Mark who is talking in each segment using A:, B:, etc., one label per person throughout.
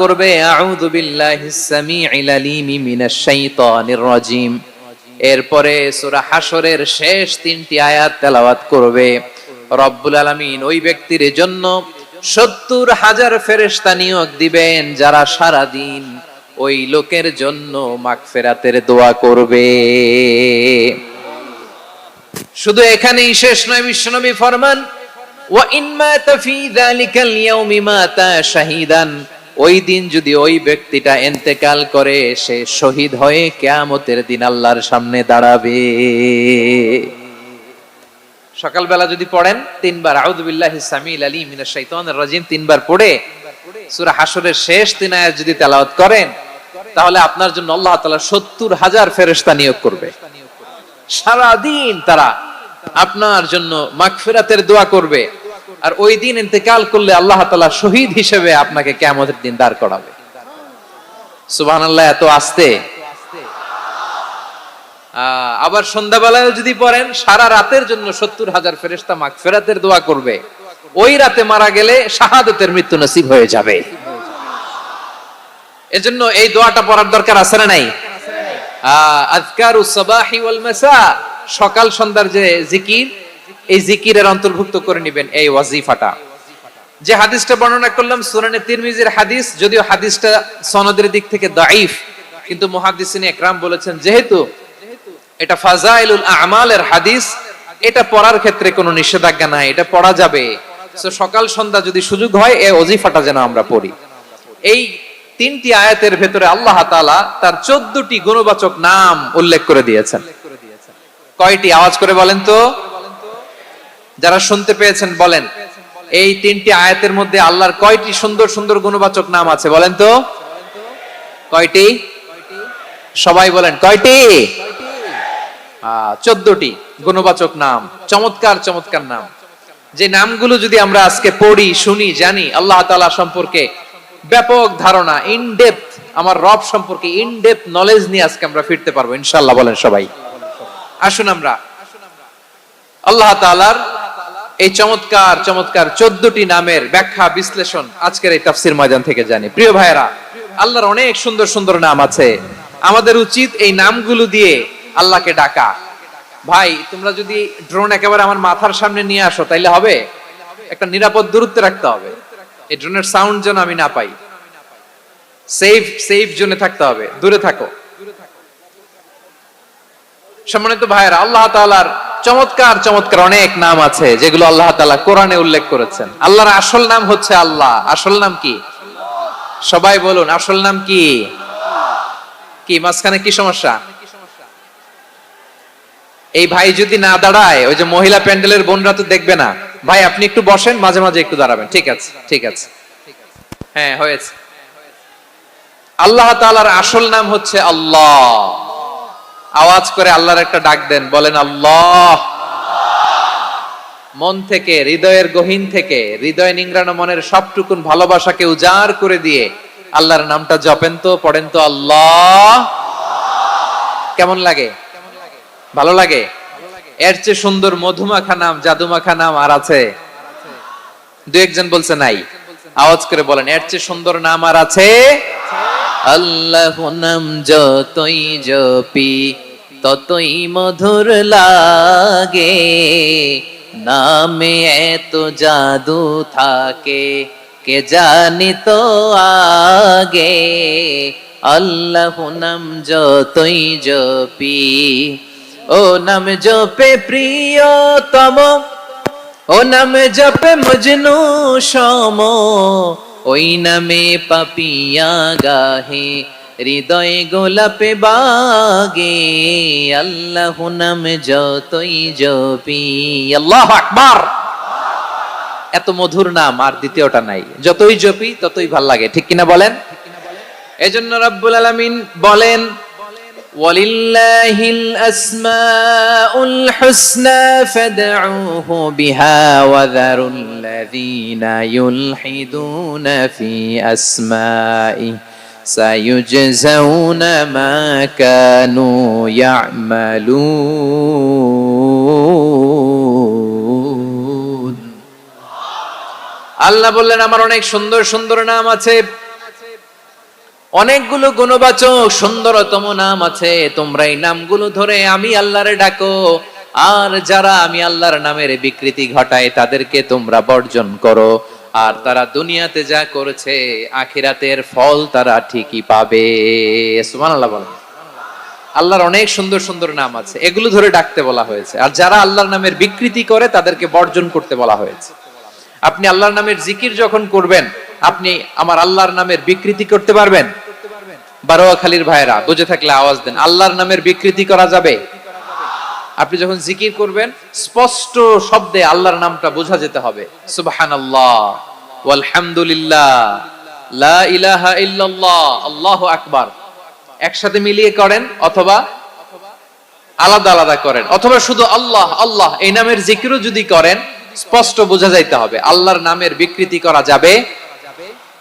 A: করবে আউযু বিল্লাহিস সামিউল আলিম মিনাশ শাইতানির রাজিম। এরপরে সূরা হাশরের শেষ 3টি আয়াত তেলাওয়াত করবে। রব্বুল আলামিন ওই ব্যক্তির জন্য ৭০,০০০ ফেরেশতা নিয়োগ দিবেন যারা সারা দিন ওই লোকের জন্য মাগফিরাতের দোয়া করবে। শুধু এখানেই শেষ নয়, বিশ্বনবী ফরমান ওয়া ইন মাতা ফি যালিকাল ইয়াউমি মাতা শাহীদান, ওই দিন যদি ওই ব্যক্তিটা ইন্তেকাল করে সে শহীদ হয়ে কিয়ামতের দিন আল্লাহর সামনে দাঁড়াবে। সকালবেলা যদি পড়েন ৩ বার আউযু বিল্লাহিস সামিউল আলিম মিনাশ শাইতানির রাজিম ৩ বার পড়ে সূরা হাশরের শেষ ৩ আয়াত যদি তেলাওয়াত করেন তাহলে আপনার জন্য আল্লাহ তাআলা ৭০,০০০ ফেরেশতা নিয়োগ করবে। সারা দিন তারা আপনার জন্য মাগফিরাতের দোয়া করবে। আর ওই দিন ইন্তেকাল করলে আল্লাহ তাআলা শহীদ হিসেবে আপনাকে কিয়ামতের দিন দাঁড় করাবে। সুবহানাল্লাহ, এত আস্তে। আবার সন্ধ্যাবেলায় যদি পড়েন সারা রাতের জন্য ৭০,০০০ ফেরেশতা মাগফিরাতের দোয়া করবে। ওই রাতে মারা গেলে শাহাদাতের মৃত্যু নসিব হয়ে যাবে। এজন্য এই দোয়াটা পড়ার দরকার আছে না নাই? আযকারুস সাবাহি ওয়াল মাসা, সকাল সন্ধ্যার যে জিকির, এই জিকিরের অন্তর্ভুক্ত করে নেবেন এই ওয়াজিফাটা। যে হাদিসটা বর্ণনা করলাম সুনানে তিরমিজির হাদিস, যদিও হাদিসটা সনদের দিক থেকে দাঈফ, কিন্তু মুহাদ্দিসিনে ইকরাম বলেছেন যেহেতু এটা ফাজাইলুল আমালের হাদিস, এটা পড়ার ক্ষেত্রে কোনো নিষেধাজ্ঞা নাই, এটা পড়া যাবে। সো সকাল সন্ধ্যা যদি সুযোগ হয় এই ওয়াজিফাটা যেন আমরা পড়ি। এই 3টি আয়াতের ভেতরে আল্লাহ তাআলা তার 14টি গুণবাচক নাম উল্লেখ করে দিয়েছেন। কয়টি? আওয়াজ করে বলেন তো, যারা শুনতে পেয়েছেন বলেন। এই 3টি আয়াতের মধ্যে আল্লাহর কয়টি সুন্দর সুন্দর গুণবাচক নাম আছে বলেন তো? কয়টি? সবাই বলেন কয়টি? 14টি গুণবাচক নাম, চমৎকার চমৎকার নাম। যে নামগুলো যদি আমরা আজকে পড়ি, শুনি, জানি, আল্লাহ তাআলা সম্পর্কে ব্যাপক ধারণা, ইন ডেপথ, আমার রব সম্পর্কে ইন ডেপথ নলেজ নিয়ে আজকে আমরা ফিরতে পারবো ইনশাআল্লাহ। বলেন সবাই। আসুন আমরা আল্লাহ তাআলার এই চমৎকার চমৎকার 14টি নামের ব্যাখ্যা বিশ্লেষণ আজকের এই তাফসীর ময়দান থেকে জানি। প্রিয় ভাইয়েরা, আল্লাহর অনেক সুন্দর সুন্দর নাম আছে। আমাদের উচিত এই নামগুলো দিয়ে আল্লাহকে ডাকা। ভাই, তোমরা যদি ড্রোন একেবারে আমার মাথার সামনে নিয়ে আসো তাইলে হবে? একটা নিরাপদ দূরত্বে রাখতে হবে। এই ড্রোনের সাউন্ড যেন আমি না পাই। সেফ জোনে থাকতে হবে, দূরে থাকো। সম্মানিত ভাইয়েরা, আল্লাহ তাআলার চমৎকার চমৎকার অনেক নাম আছে যেগুলো আল্লাহ তাআলা কোরআনে উল্লেখ করেছেন। আল্লাহর আসল নাম হচ্ছে আল্লাহ। আসল নাম কি? সবাই বলুন, আসল নাম কি? কি মাঝখানে কি সমস্যা? এই ভাই যদি না দাঁড়ায়, ওই যে মহিলা প্যান্ডেলের বোনরা তো দেখবে না। ভাই আপনি একটু বসেন, মাঝে মাঝে একটু দাঁড়াবেন। ঠিক আছে, ঠিক আছে, হ্যাঁ হয়েছে। আল্লাহ তাআলার আসল নাম হচ্ছে আল্লাহ। আওয়াজ করে আল্লাহর একটা ডাক দেন, বলেন আল্লাহ। মন থেকে, হৃদয়ের গহীন থেকে, হৃদয় নিংড়ানো মনের সবটুকুন ভালোবাসাকে উজাড় করে দিয়ে আল্লাহর নামটা জপেন তো, পড়েন তো আল্লাহ। কেমন লাগে? ভালো লাগে? এর চেয়ে সুন্দর মধুমাখা নাম, জাদুমাখা নাম আর আছে? দু একজন বলছে নাই। আওয়াজ করে বলেন, এর চেয়ে সুন্দর নাম আর আছে? আল্লাহ নাম যতই জপি ততই মধুর লাগে, নামে এত জাদু থাকে কে জানি তো আগে। আল্লাহ নাম যতই জপি, ও নাম জপে প্রিয়তম, ও নাম জপে মজনু সম, ওই নামে পাপিয়া গাহে হৃদয়ে গোলাপে বাগে। আল্লাহ নাম যতই জপি। আল্লাহু আকবার। এত মধুর নাম আর দ্বিতীয়টা নাই। যতই জপি ততই ভাল লাগে, ঠিক কিনা বলেন? এজন্য রব্বুল আলামিন বলেন, ওয়ালিল্লাহিল আসমাউল হুসনা ফাদউহু বিহা ওয়া যারুল্লাযীনা ইউলহিদুনা ফি আসমাই সায়ুজজাউনা মা কানু ইয়ামালুন। আল্লাহ বললেন, আমার অনেক সুন্দর সুন্দর নাম আছে, অনেকগুলো গুণবাচক সুন্দরতম নাম আছে, তোমরা এই নামগুলো ধরে আমি আল্লাহরে ডাকো। আর যারা আমি আল্লাহর নামের বিকৃতি ঘটায় তাদেরকে তোমরা বর্জন করো। আর তারা দুনিয়াতে যা করেছে আখিরাতের ফল তারা ঠিকই পাবে। সুবহানাল্লাহ বলেন। আল্লাহর অনেক সুন্দর সুন্দর নাম আছে, এগুলো ধরে ডাকতে বলা হয়েছে। আর যারা আল্লাহর নামের বিকৃতি করে তাদেরকে বর্জন করতে বলা হয়েছে। আপনি আল্লাহর নামের জিকির যখন করবেন, আপনি আমার আল্লাহর নামের বিকৃতি করতে পারবেন? বারোয়াখালীর ভাইরা বুঝে থাকলে আওয়াজ দেন, আল্লাহর নামের বিকৃতি করা যাবে? আপনি যখন জিকির করবেন স্পষ্ট শব্দে আল্লাহর নামটা বোঝা যেতে হবে। সুবহানাল্লাহ, ওয়ালহামদুলিল্লাহ, লা ইলাহা ইল্লাল্লাহ, আল্লাহু আকবার একসাথে মিলিয়ে করেন, অথবা আলাদা আলাদা করেন, অথবা শুধু আল্লাহ আল্লাহ এই নামের জিকিরও যদি করেন স্পষ্ট বোঝা যাইতে হবে। আল্লাহর নামের বিকৃতি করা যাবে,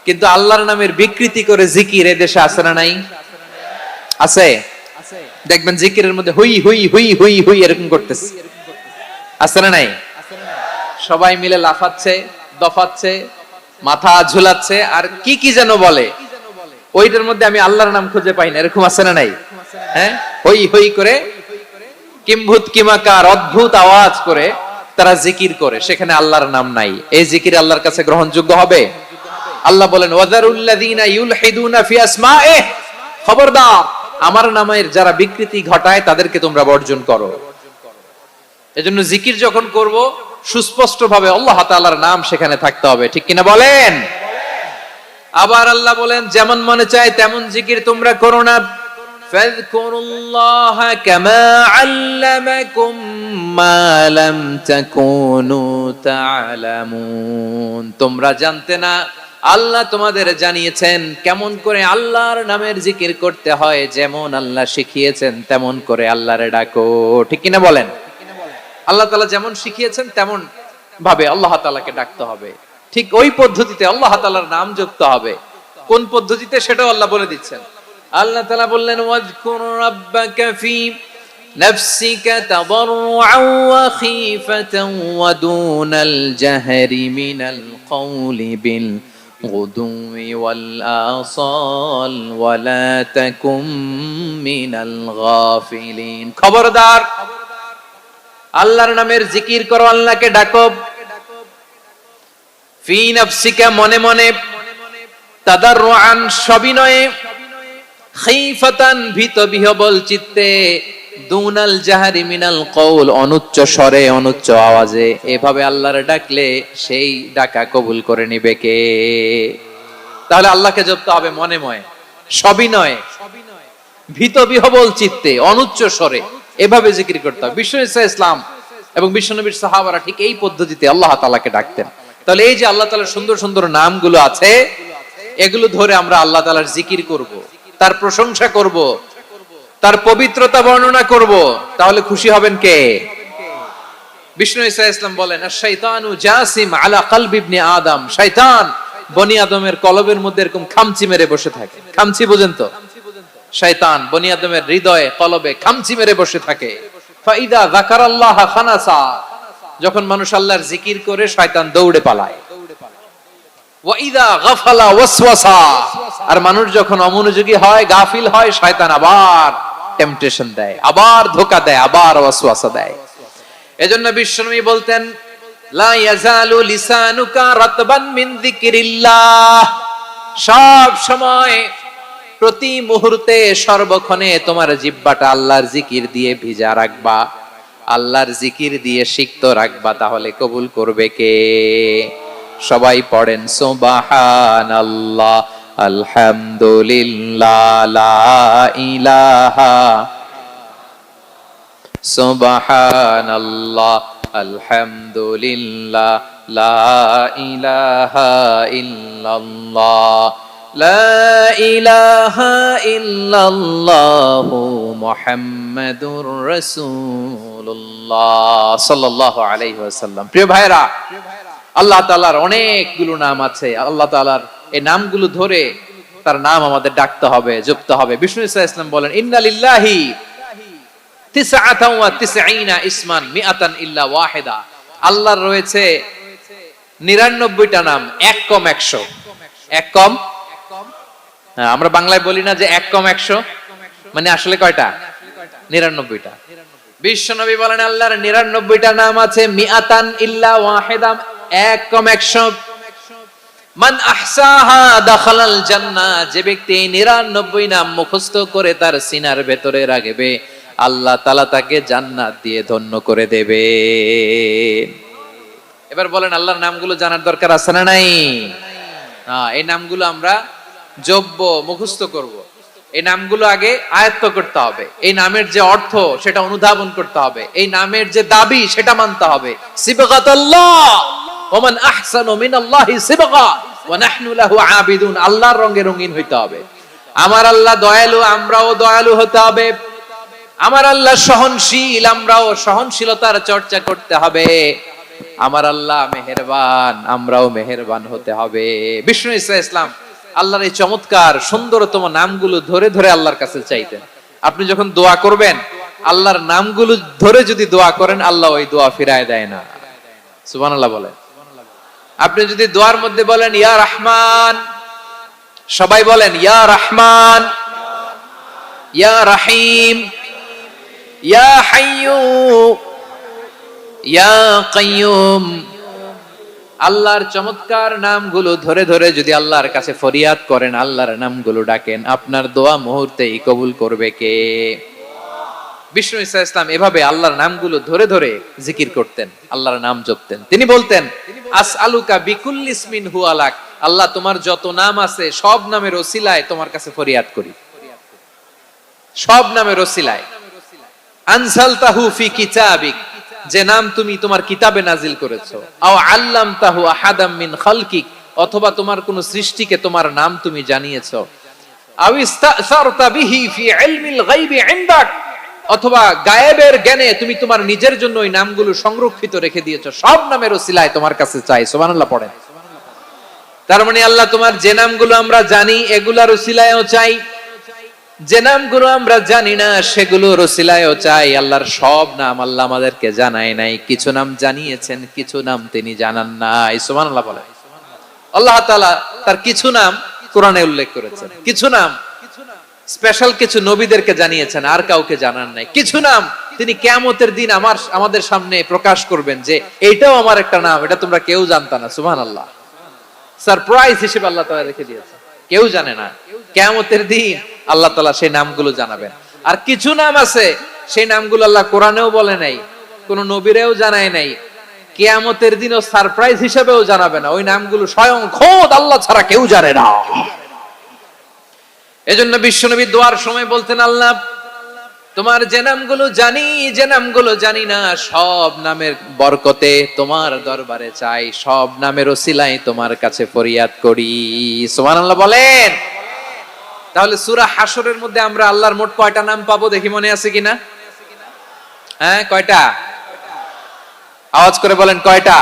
A: কিন্তু আল্লাহর নামের বিকৃতি করে জিকির এদেশে আছে না নাই? আছে। দেখবেন জিকিরের মধ্যে হুই হুই হুই হুই হুই এরকম করতেছে, আছে না নাই? সবাই মিলে লাফাচ্ছে, দফাচ্ছে, মাথা ঝুলাচ্ছে, আর কি কি যেন বলে, ওইটার মধ্যে আমি আল্লাহর নাম খুঁজে পাই না, এরকম আছে না নাই? হ্যাঁ, হই হই করে কিম্ভূত কিমাকার অদ্ভুত আওয়াজ করে তারা জিকির করে, সেখানে আল্লাহর নাম নাই। এই জিকির আল্লাহর কাছে গ্রহণযোগ্য হবে? আল্লাহ বলেন ওয়াযারুল্লাযীনা ইউলহিদুনা ফি আসমাইহি, খবরদার আমার নামের যারা বিকৃতি ঘটায় তাদেরকে তোমরা বর্জন করো। এজন্য জিকির যখন করব সুস্পষ্ট ভাবে আল্লাহ তাআলার নাম সেখানে থাকতে হবে, ঠিক কিনা বলেন? আবার আল্লাহ বলেন যেমন মনে চায় তেমন জিকির তোমরা করো না। ফাযকুরুল্লাহা কামা আল্লামাকুম মা লাম তাকুনু তা'লামুন, তোমরা জানতে না, আল্লাহ তোমাদের জানিয়েছেন কেমন করে আল্লাহর নামের জিকির করতে হয়, যেমন আল্লাহ শিখিয়েছেন তেমন করে আল্লাহরে ডাকো, ঠিক কিনা বলেন? আল্লাহ তাআলা যেমন শিখিয়েছেন তেমন ভাবে আল্লাহ তাআলাকে ডাকতে হবে, ঠিক ওই পদ্ধতিতে আল্লাহ তাআলার নাম যুক্ত হবে। কোন পদ্ধতিতে সেটাও আল্লাহ বলে দিচ্ছেন। আল্লাহ তাআলা বললেন ওয়াজকুর রাব্বাকা ফি নাফসিকা তাদাররুআন ওয়া খীফাতান ওয়া দুনাল জাহরি মিনাল কওলি বিল গুদুই ওয়াল আসাল ওয়া লা তাকুম মিনাল গাফিলিন, খবরদার আল্লাহর নামের জিকির করো, আল্লাহকে ডাকো। ফি নাফসিকা মনে মনে, তাদাররুআন সবিনয়ে, খীফাতান ভীত বিহবল চিত্তে, দুনাল জাহরি মিনাল কওল অনুচ্চ স্বরে অনুচ্চ আওয়াজে। এভাবে আল্লাহর ডাকলে সেই ডাকা কবুল করে নিবে কে? তাহলে আল্লাহকে জপতে হবে মনে মনে, সবিনয়ে, ভীত বিহবল চিত্তে, অনুচ্চ স্বরে, এভাবে জিকির করতে হবে। বিষ্ণু ইসলাম এবং বিশ্বনবীর সাহাবারা ঠিক এই পদ্ধতিতে আল্লাহ তাআলাকে ডাকতেন। তাহলে এই যে আল্লাহ তাআলার সুন্দর সুন্দর নামগুলো আছে, এগুলো ধরে আমরা আল্লাহ তাআলার জিকির করব, তার প্রশংসা করব, তার পবিত্রতা বর্ণনা করব, তাহলে খুশি হবেন কে? বিষ্ণু ইসলাম বলেন আশ-শাইতানু জাসিম আলা কলবি ইবনে আদম, শয়তান বনি আদমের কলবের মধ্যে এরকম খামচি মেরে বসে থাকে। খামচি বুঝেন তো? শয়তান বনি আদমের হৃদয়ে কলবে খামচি মেরে বসে থাকে। ফাইদা যাকারাল্লাহ খানাসা, যখন মানুষ আল্লাহর জিকির করে শয়তান দৌড়ে পালায়। ওয়া ইযা গাফালা ওয়াসওয়াসা, আর মানুষ যখন অমনোযোগী হয়, গাফিল হয়, শয়তান আবার টেম্পটেশন দেয়, আবার ধোঁকা দেয়, আবার ওয়াসওয়াসা দেয়। এজন্য বিশ্বনবী বলতেন লা ইয়াজালু লিসানুকা রাতবান মিন যিকরিল্লাহ, সব সময় প্রতি মুহূর্তে সর্বক্ষণে তোমার জিহ্বাটা আল্লাহর জিকির দিয়ে ভিজা রাখবা, আল্লাহর জিকির দিয়ে সিক্ত রাখবা, তাহলে কবুল করবে কে? সবাই পড়েন সুবহানাল্লাহ, আলহামদুলিল্লাহ, লা ইলাহা, সুবহানাল্লাহ, আলহামদুলিল্লাহ, লা ইলাহা ইল্লাল্লাহ, লা ইলাহা ইল্লাল্লাহু মুহাম্মাদুর রাসূলুল্লাহ সাল্লাল্লাহু আলাইহি ওয়াসাল্লাম। প্রিয় ভাইরা, আল্লাহ তাআলার অনেকগুলো নাম আছে। আল্লাহ তাআলার এই নামগুলো ধরে তার নাম আমাদের ডাকতে হবে, জপতে হবে। বিষ্ণু ইসলাম বলেন ইন্না লিল্লাহি 99 ইসমান মিআতান ইল্লা ওয়াহিদা, আল্লাহর রয়েছে 99টা নাম, এক কম 100। এক কম আমরা বাংলায় বলি না যে 1 কম 100, মানে আসলে কয়টা? 99টা। বিশ্বনবী বলেন আল্লাহর 99টা নাম আছে, মিআতান ইল্লা ওয়াহিদা, 1 কম 100। মান আহসাহা দাখালাল জান্নাহ, যে ব্যক্তি 99 নাম মুখস্থ করে তার সিনার ভেতরে রাখবে, আল্লাহ তাআলা তাকে জান্নাত দিয়ে ধন্য করে দেবে। এবার বলেন আল্লাহর নামগুলো জানার দরকার আছে না নাই? এই নামগুলো আমরা জব্ব মুখস্থ করব। এই নামগুলো আগে আয়ত্ত করতে হবে। এই নামের যে অর্থ সেটা অনুধাবন করতে হবে। এই নামের যে দাবি সেটা মানতে হবে। সিবগাতুল্লাহ ওয়া মান আহসানু মিনাল্লাহি সিবগা ওয়া নাহনু লাহু আবিদুন। আল্লাহর রঙে রঙিন হইতে হবে। আমার আল্লাহ দয়ালু, আমরাও দয়ালু হতে হবে। আমার আল্লাহ সহনশীল, আমরাও সহনশীলতার চর্চা করতে হবে। আমার আল্লাহ মেহেরবান, আমরাও মেহেরবান হতে হবে। বিষ্ণু ঈসা ইসলাম আল্লাহর এই চমৎকার সুন্দরতম নামগুলো ধরে ধরে আল্লাহর কাছে চাইতেন। আপনি যখন দোয়া করবেন, আল্লাহর নামগুলো ধরে যদি দোয়া করেন, আল্লাহ ওই দোয়া ফিরায় দেয় না। সুবহানাল্লাহ বলেন। আপনি যদি দোয়ার মধ্যে বলেন ইয়া রহমান, সবাই বলেন ইয়া রহমান, ইয়া রহিম, ইয়া হাইয়্যু, ইয়া কাইয়্যুম, আল্লাহর চমৎকার নামগুলো ধরে ধরে যদি আল্লাহর কাছে ফরিয়াদ করেন, আল্লাহর নামগুলো ডাকেন, আপনার দোয়া মুহূর্তেই কবুল করবে কে? বিষ্ণু ঈসা ইসলাম এভাবে আল্লাহর নামগুলো ধরে ধরে জিকির করতেন, আল্লাহর নাম জপতেন। তিনি বলতেন আসআলুকা বিকুল্লি ইসমিন হুয়া লাক, আল্লাহ তোমার যত নাম আছে সব নামের ওসিলায় তোমার কাছে ফরিয়াদ করি, সব নামের ওসিলায়। আনসালতাহু ফি কিতাবিক, যে নাম তুমি তোমার কিতাবে নাজিল করেছো। আও আল্লামতাহু আহাদাম মিন খালকিক, অথবা তোমার কোন সৃষ্টিকে তোমার নাম তুমি জানিয়েছো। আও ইস্তাসারতা বিহি ফি ইলমিল গায়বি ইনদাক, অথবা গায়েবের জ্ঞানে তুমি তোমার নিজের জন্য ওই নামগুলো সংরক্ষিত রেখে দিয়েছো। সব নামের ওসিলায় তোমার কাছে চাই। সুবহানাল্লাহ পড়েন। তার মানে আল্লাহ তোমার যে নামগুলো আমরা জানি এগুলার ওসিলায়ও চাই, যে নামগুলো আমরা জানি না সেগুলোর ওসিলায়ও চাই। আল্লাহর সব নাম আল্লাহ আমাদেরকে জানায় নাই, কিছু নাম জানিয়েছেন, কিছু নাম তিনি জানান নাই। সুবহানাল্লাহ বলেন। আল্লাহ তাআলা তার কিছু নাম কোরআনে উল্লেখ করেছেন, কিছু নাম স্পেশাল কিছু নবীদেরকে জানিয়েছেন, আর কাউকে জানান নাই। কিছু নাম তিনি কিয়ামতের দিন আমাদের সামনে প্রকাশ করবেন যে এইটাও আমার একটা নাম, এটা তোমরা কেউ জানতা না। সুবহানাল্লাহ। সারপ্রাইজ হিসেবে আল্লাহ তাআলা রেখে দিয়েছেন, কেউ জানে না। কিয়ামতের দিন আল্লাহ তাআলা সেই নামগুলো জানাবেন। আর কিছু নাম আছে সেই নামগুলো আল্লাহ কোরআনেও বলে নাই, কোন নবীরেও জানায় নাই, কিয়ামতের দিনও সারপ্রাইজ হিসেবেও জানাবে না। ওই নামগুলো স্বয়ং খোদ আল্লাহ ছাড়া কেউ জানে না। এজন্য বিশ্বনবী দোয়ার সময় বলতেন আল্লাহ তোমার যে নামগুলো জানি, যে নামগুলো জানি না, সব নামের বরকতে তোমার দরবারে চাই, সব নামের ওসিলায় তোমার কাছে ফরিয়াদ করি। সুবহানাল্লাহ বলেন। তাহলে সূরা হাশরের মধ্যে আমরা আল্লাহর মোট কয়টা নাম পাবো দেখি, মনে আছে কিনা? হ্যাঁ, কয়টা? আওয়াজ করে বলেন কয়টা?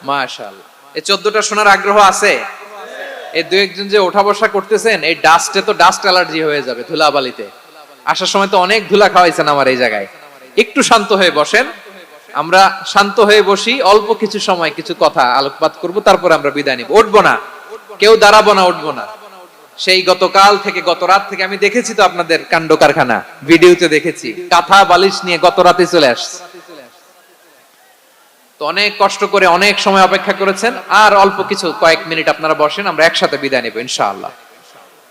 A: মাশাআল্লাহ। এই 14টা শোনার আগ্রহ আছে? এই দুই একজন যে ওঠা বসা করতেছেন, এই ডাস্টে তো ডাস্ট অ্যালার্জি হয়ে যাবে, ধুলাবালিতে। আসার সময় তো অনেক ধুলা খাওয়াইছেন আমার এই জায়গায়। একটু শান্ত হয়ে বসেন, আমরা শান্ত হয়ে বসি, অল্প কিছু সময় কিছু কথা আলোকপাত করব, তারপর আমরা বিদায় নিব। উঠবো না, কেউ দাঁড়াবো না, উঠবো না। সেই গতকাল থেকে, গত রাত থেকে আমি দেখেছি তো আপনাদের কাণ্ড কারখানা, ভিডিওতে দেখেছি, কাঁথা বালিশ নিয়ে গত রাতে চলে আসছে। তো অনেক কষ্ট করে অনেক সময় অপেক্ষা করেছেন, আর অল্প কিছু কয়েক মিনিট আপনারা বসেন, আমরা একসাথে বিদায় নেব ইনশাআল্লাহ।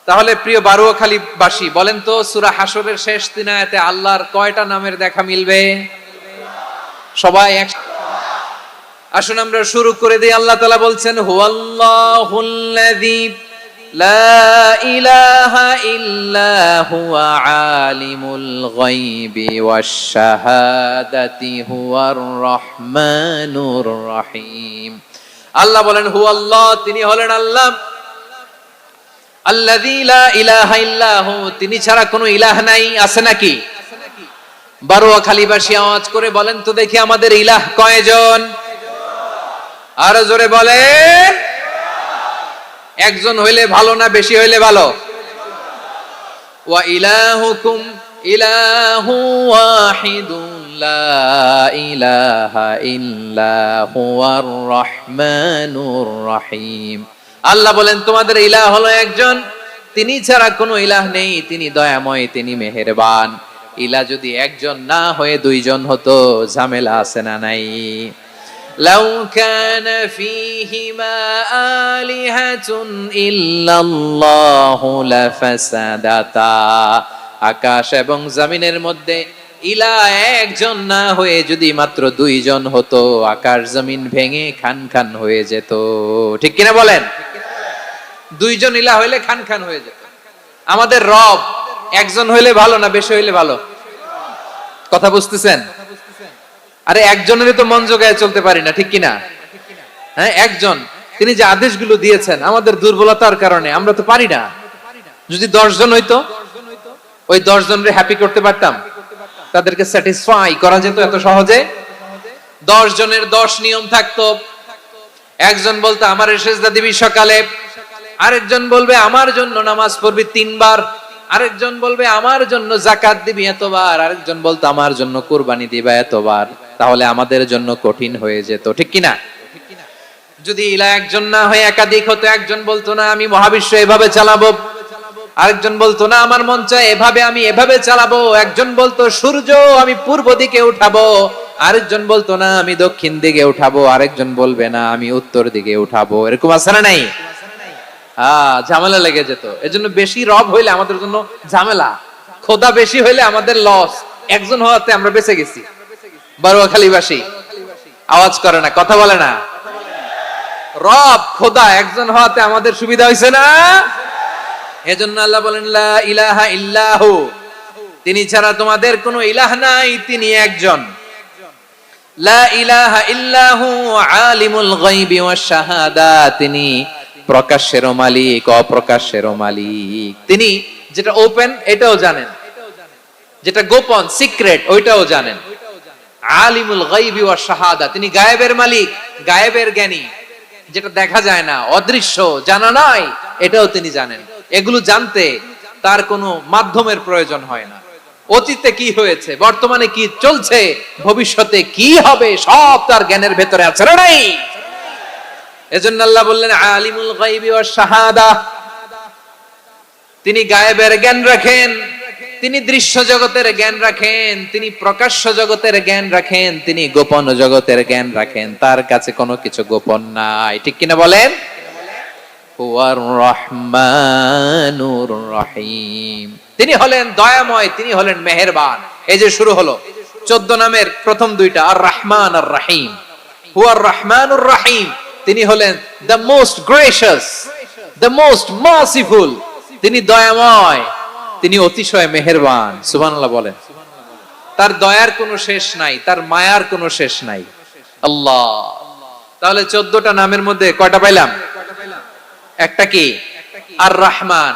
A: তাহলে প্রিয় বারুয়াখালীবাসী, বলেন তো সূরা হাশরের শেষ 3 আয়াতে আল্লাহর কয়টা নামের দেখা মিলবে? সবাই আসুন আমরা শুরু করে দিই। আল্লাহ তাআলা বলছেন হুয়াল্লাহুল্লাযী লা ইলাহা ইল্লা হুয়া আলিমুল গায়বি ওয়াশ শাহাদাতি হুয়ার রহমানুর রহিম। আল্লাহ বলেন হুয়াল্লাহ, তিনি হলেন আল্লাহ, আল্লাযী লা ইলাহা ইল্লা হু, তিনি ছাড়া কোনো ইলাহ নাই। আছে নাকি? বারুয়াখালীবাসী আওয়াজ করে বলেন তো দেখি আমাদের ইলাহ কয়জন? আরো জোরে বলেন। একজন হইলে ভালো না বেশি হইলে ভালো? ওয়া ইলাহুকুম ইলাহু ওয়াহিদুন লা ইলাহা ইল্লা হুয়ার রহমানুর রহিম। আল্লাহ বলেন তোমাদের ইলাহ হলো একজন, তিনি ছাড়া কোনো ইলাহ নেই, তিনি দয়াময়, তিনি মেহেরবান। ইলাহ যদি একজন না হয়ে দুইজন হতো, ঝামেলা আছে না নাই? লাউ কানা ফীহিমা আলিহাতুন ইল্লাল্লাহু লাফাসাদাতা। আকাশ এবং জমিনের মধ্যে ইলাহ একজন না হয়ে যদি মাত্র দুইজন হতো, আকাশ জমিন ভেঙে খান খান হয়ে যেত। ঠিক কিনা বলেন? দুইজন ইলাহ হইলে খান খান হয়ে যেত। আমাদের রব একজন হইলে ভালো না বেশি হইলে ভালো? কথা বুঝতেছেন? আরে একজনেরই তো মন জোগায় চলতে পারি না, ঠিক কিনা? হ্যাঁ, একজন, তিনি যে আদেশগুলো দিয়েছেন আমাদের দুর্বলতার কারণে আমরা তো পারি না। যদি 10 জন হইতো, ওই 10 জনরে হ্যাপি করতে পারতাম, তাদেরকে স্যাটিসফাই করা যেত এত সহজে? 10 জনের 10 নিয়ম থাকতো। একজন বলতো আমার সেজদা দিবি সকালে, আরেকজন বলবে আমার জন্য নামাজ পড়বি 3 বার, আরেকজন বলবে আমার জন্য যাকাত দিবি এতবার, আরেকজন বলতো আমার জন্য কুরবানি দিবা এতবার। তাহলে আমাদের জন্য কঠিন হয়ে যেত, ঠিক কিনা? যদি ইলাহ একজন না হয়ে একাধিক হতো, একজন বলতো না আমি মহাবিশ্ব এভাবে চালাবো, আরেকজন বলতো না আমার মন চায় এভাবে, আমি এভাবে চালাবো, একজন বলতো সূর্য আমি পূর্ব দিকে উঠাবো, আরেকজন বলতো না আমি দক্ষিণ দিকে উঠাবো, আরেকজন বলবে না আমি উত্তর দিকে উঠাবো। এরকম আছে না নাই? ঝামেলা লেগে যেত। এজন্য বেশি রব হইলে আমাদের জন্য ঝামেলা, খোদা বেশি হইলে আমাদের লস। একজন হওয়াতে আমরা বেঁচে গেছি। বারুয়াখালীবাসী আওয়াজ করে না, কথা বলে না। রব খোদা একজন হওয়াতে আমাদের সুবিধা হয়েছে না? এজন্য আল্লাহ বলেন লা ইলাহা ইল্লাহু, তিনি ছাড়া তোমাদের কোনো ইলাহ নাই, তিনি একজন। লা ইলাহা ইল্লাহু আলিমুল গায়বি ওয়াশ শাহাদা, তিনি প্রকাশেরও মালিক অপ্রকাশেরও মালিক। তিনি যেটা ওপেন এটাও জানেন, যেটা গোপন সিক্রেট ওইটাও জানেন। আলিমুল গায়বি ওয়াশ শাহাদা, তিনি গায়েবের মালিক, গায়েবের জ্ঞানী, যেটা দেখা যায় না, অদৃশ্য, জানা নাই, এটাও তিনি জানেন। এগুলো জানতে তার কোনো মাধ্যমের প্রয়োজন হয় না। অতীতে কি হয়েছে, বর্তমানে কি চলছে, ভবিষ্যতে কি হবে, সব তার জ্ঞানের ভেতরে আছে না নাই? এজন্য আল্লাহ বললেন আলিমুল গায়বি ওয়াশ শাহাদা, তিনি গায়েবের জ্ঞান রাখেন, তিনি দৃশ্য জগতের জ্ঞান রাখেন, তিনি প্রকাশ্য জগতের জ্ঞান রাখেন, তিনি গোপন জগতের জ্ঞান রাখেন। তার কাছে কোনো কিছু গোপন নাই, ঠিক কিনা বলেন? হুয়ার রহমানুর রহিম, তিনি হলেন দয়াময়, তিনি হলেন মেহেরবান। এই যে শুরু হলো 14 নামের প্রথম দুইটা, আর রহমান আর রহিম। হুয়ার রহমানুর রহিম, তিনি হলেন the most gracious, the most merciful, তিনি দয়াময়, তিনি অতিশয় মেহেরবান। সুবহানাল্লাহ বলেন। তার দয়ার কোনো শেষ নাই, তার মায়ার কোনো শেষ নাই। আল্লাহ, তাহলে 14টা নামের মধ্যে কয়টা পাইলাম? একটা কি? আর রহমান।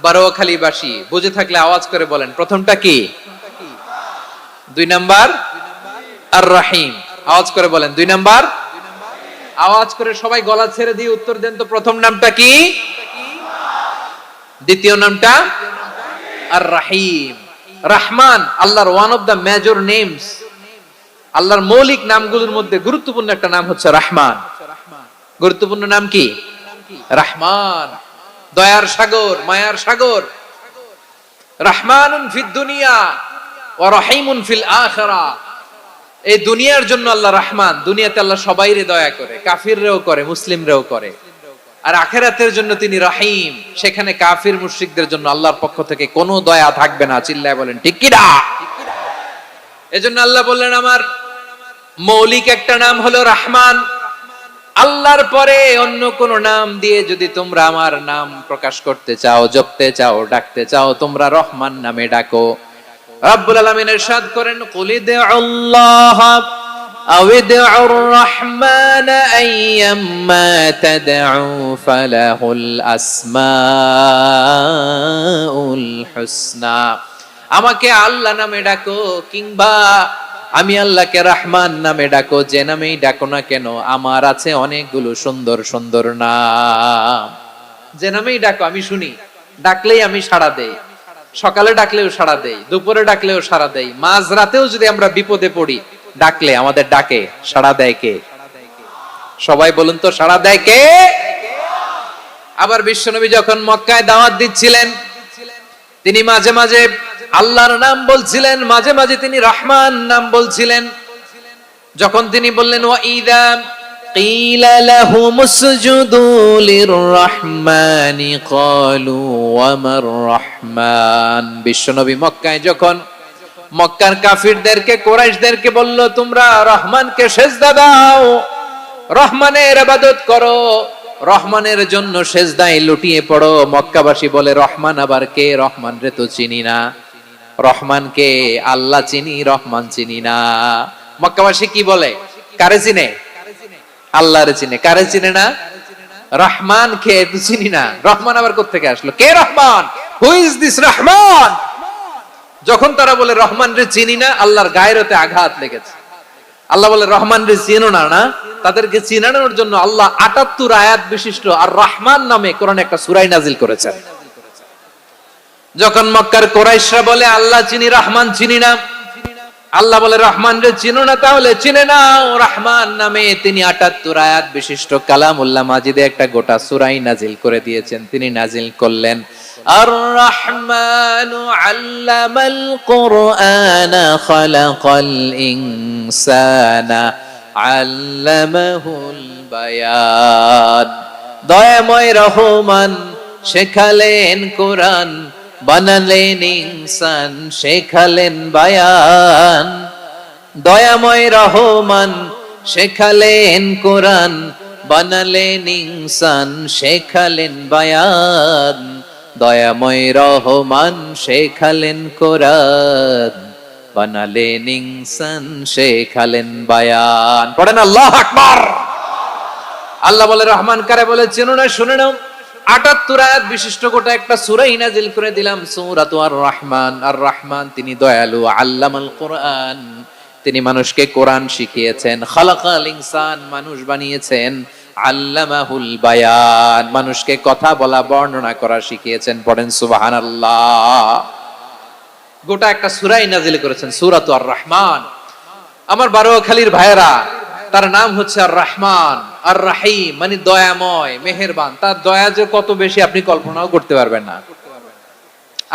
A: বারোয়াখালীবাসী বুঝে থাকলে আওয়াজ করে বলেন প্রথমটা কি? 2 নাম্বার আর রহিম। আওয়াজ করে বলেন 2 নাম্বার। আওয়াজ করে সবাই গলা ছেড়ে দিয়ে উত্তর দেন তো, প্রথম নামটা কি? দ্বিতীয় নামটা? আর রহিম। রহমান আল্লাহর one of the major names, আল্লাহর মৌলিক নামগুলোর মধ্যে গুরুত্বপূর্ণ একটা নাম হচ্ছে রহমান। গুরুত্বপূর্ণ নাম কি? রহমান, দয়ার সাগর, মায়ার সাগর। রহমানুন ফিদ দুনিয়া ওয়া রহিমুন ফিল আখিরা। এই দুনিয়ার জন্য আল্লাহ রহমান, দুনিয়াতে আল্লাহ সবাইরে দয়া করে, কাফিররেও করে, মুসলিমরেও করে। আর আখিরাতের জন্য তিনি রহিম, সেখানে কাফির মুশরিকদের জন্য আল্লাহর পক্ষ থেকে কোনো দয়া থাকবে না। চিল্লায় বলেন ঠিক কি না? এজন্য আল্লাহ বললেন আমার মৌলিক একটা নাম হলো রহমান। আল্লাহর পরে অন্য কোন নাম দিয়ে যদি তোমরা আমার নাম প্রকাশ করতে চাও, জপতে চাও, ডাকতে চাও, তোমরা রহমান নামে ডাকো। রব্বুল আলামিন ইরশাদ করেন কুলিদুল্লাহ আউদুর রহমান আইয়াম্মা তাদউ ফালাহুল আসমাউল হুসনা। আমাকে আল্লাহ নামে ডাকো কিংবা আমি আল্লাহকে রহমান নামে ডাকো, যে নামেই ডাকো না কেন আমার আছে অনেকগুলো সুন্দর সুন্দর নাম। যে নামেই ডাকো আমি শুনি, ডাকলেই আমি সাড়া দেই। সকালে ডাকলেও সাড়া দেই, দুপুরে ডাকলেও সাড়া দেই, মাঝ রাতেও যদি আমরা বিপদে পড়ি ডাকলে আমাদের ডাকে সাড়া দেয় কে? সবাই বলুন তো, সাড়া দেয় কে? আবার বিশ্বনবী যখন মক্কায় দাওয়াত দিচ্ছিলেন, তিনি মাঝে মাঝে আল্লাহর নাম বলছিলেন, মাঝে মাঝে তিনি রহমান নাম বলছিলেন। যখন তিনি বললেন ওয়াইদা কিলা লাহুম উসজুদু লিররহমানি ক্বালু ওয়ামার রহমান, বিশ্বনবী মক্কায় যখন মক্কার কাফিরদেরকে, কুরাইশদেরকে বলল তোমরা রহমানকে সিজদা দাও, রহমানের ইবাদত করো, রহমানের জন্য সিজদায় লুটিয়ে পড়ো, মক্কাবাসী বলে রহমান আবার কে? রহমান রে তো চিনি না। রহমানকে আল্লাহ চিনি, রহমান চিনি না। মক্কাবাসী কি বলে? কারে চিনে? আল্লাহরে চিনে। কারে চিনে না? রহমান কে তো চিনি না। রহমান আবার কোত্থেকে আসলো? কে Rahman? Who is this Rahman? যখন তারা বলে রহমান রে চিনি না, আল্লাহর গায়রতে আঘাত লেগেছে। আল্লাহ বলে রহমান রে চিনো না, না? তাদেরকে চিনানোর জন্য আল্লাহ ৭৮ আয়াত বিশিষ্ট আর রহমান নামে কোরআনে একটা সূরা নাজিল করেছেন। যখন মক্কার কুরাইশরা বলে আল্লাহ চিনি, রহমান চিনি না, আল্লাহ বলে রহমান রে চিনো না, তাহলে চিনে নাও রহমান নামে তিনি ৭৮ আয়াত বিশিষ্ট কালামুল্লাহ মাজিদে একটা গোটা সূরা নাজিল করে দিয়েছেন। তিনি নাজিল করলেন আর রহমানু আল্লামাল কুরআনা খালাকাল ইনসানা আল্লামাহুল বায়ান, দয়াময় রহমান শেখালেন কোরআন, বানালেন ইনসান, শেখালেন বায়ান। দয়াময় রহমান শেখালেন কোরআন, বানালেন ইনসান, শেখালেন বায়ান। দয়াময় রহমান শেখালেন কোরআন, বানালেন ইনসান, শেখালেন বায়ান। পড়েন আল্লাহু আকবার। আল্লাহ বলে রহমান কারে বলে চেনো না? শুনে নাও, ৭৮ আয়াত বিশিষ্ট গোটা একটা সূরা নাজিল করে দিলাম, সূরাতু আর রহমান। আর রহমান তিনি দয়ালু, আল্লামাল কোরআন তিনি মানুষকে কোরআন শিখিয়েছেন, খালাকাল ইনসান মানুষ বানিয়েছেন, আল্লামাহুল বায়ান মানুষকে কথা বলা, বর্ণনা করা শিখিয়েছেন। পড়েন সুবহানাল্লাহ। গোটা একটা সূরা নাজিল করেছেন, সূরাতু আর রহমান। আমার বারোয়াখালীর ভাইয়েরা, তার নাম হচ্ছে আর রহমান আর রাহিম, মানে দয়াময়, মেহেরবান। তার দয়া যে কত বেশি আপনি কল্পনাও করতে পারবেন না,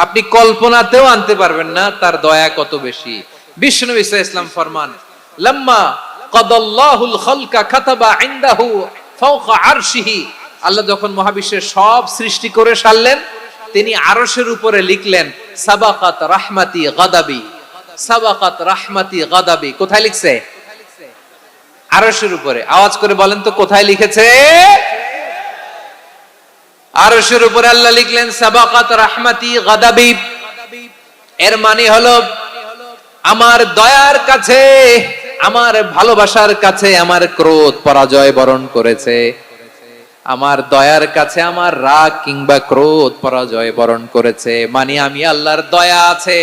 A: আপনি কল্পনাতেও আনতে পারবেন না তার দয়া কত বেশি। বিশ্বনবী সাল্লাল্লাহু আলাইহি ওয়াসাল্লাম ফরমান লাম্মা কাদাল্লাহুল খালকা কাতাবা ইনদাহু ফাওকা আরশিহি, আল্লাহ যখন মহাবিশ্বের সব সৃষ্টি করে সারলেন, তিনি আরশের উপরে লিখলেন সাবাকাত রাহমাতি গাদাবি, সাবাকাত রাহমাতি গাদাবি। কোথায় লিখছে? আরশের উপরে। আওয়াজ করে বলেন তো কোথায় লিখেছে? আরশের উপরে আল্লাহ লিখলেন সাবাকাত রাহমাতি গাদাবি। এর মানে হলো আমার দয়ার কাছে, আমার ভালোবাসার কাছে আমার ক্রোধ পরাজয় বরণ করেছে, আমার দয়ার কাছে আমার রাগ কিংবা ক্রোধ পরাজয় বরণ করেছে। মানে আমি আল্লাহর দয়া আছে,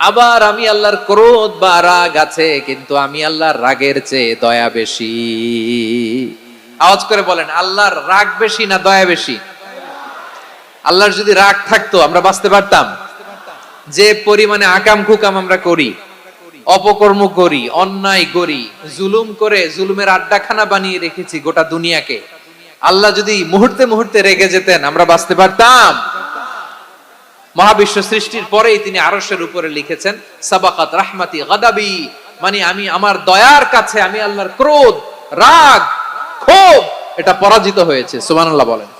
A: আবার আমি আল্লাহর ক্রোধ বা রাগ আছে, কিন্তু আমি আল্লাহর রাগের চেয়ে দয়া বেশি। আওয়াজ করে বলেন আল্লাহর রাগ বেশি না দয়া বেশি? আল্লাহর যদি রাগ থাকতো আমরা বাঁচতে পারতাম? যে পরিমাণে আকাম কুকাম আমরা করি, অপকর্ম করি, অন্যায় করি, জুলুম করে জুলুমের আড্ডাখানা বানিয়ে রেখেছি গোটা দুনিয়াকে, আল্লাহ যদি মুহূর্তে মুহূর্তে রেগে যেতেন আমরা বাঁচতে পারতাম? মহাবিশ্ব সৃষ্টির পরেই তিনি আরশের উপরে লিখেছেন সাবাকাত রাহমাতি গাদাবি, মানে আমি আমার দয়ার কাছে আমি আল্লাহর ক্রোধ, রাগ, ক্ষোভ এটা পরাজিত হয়েছে। সুবহানাল্লাহ বলেন।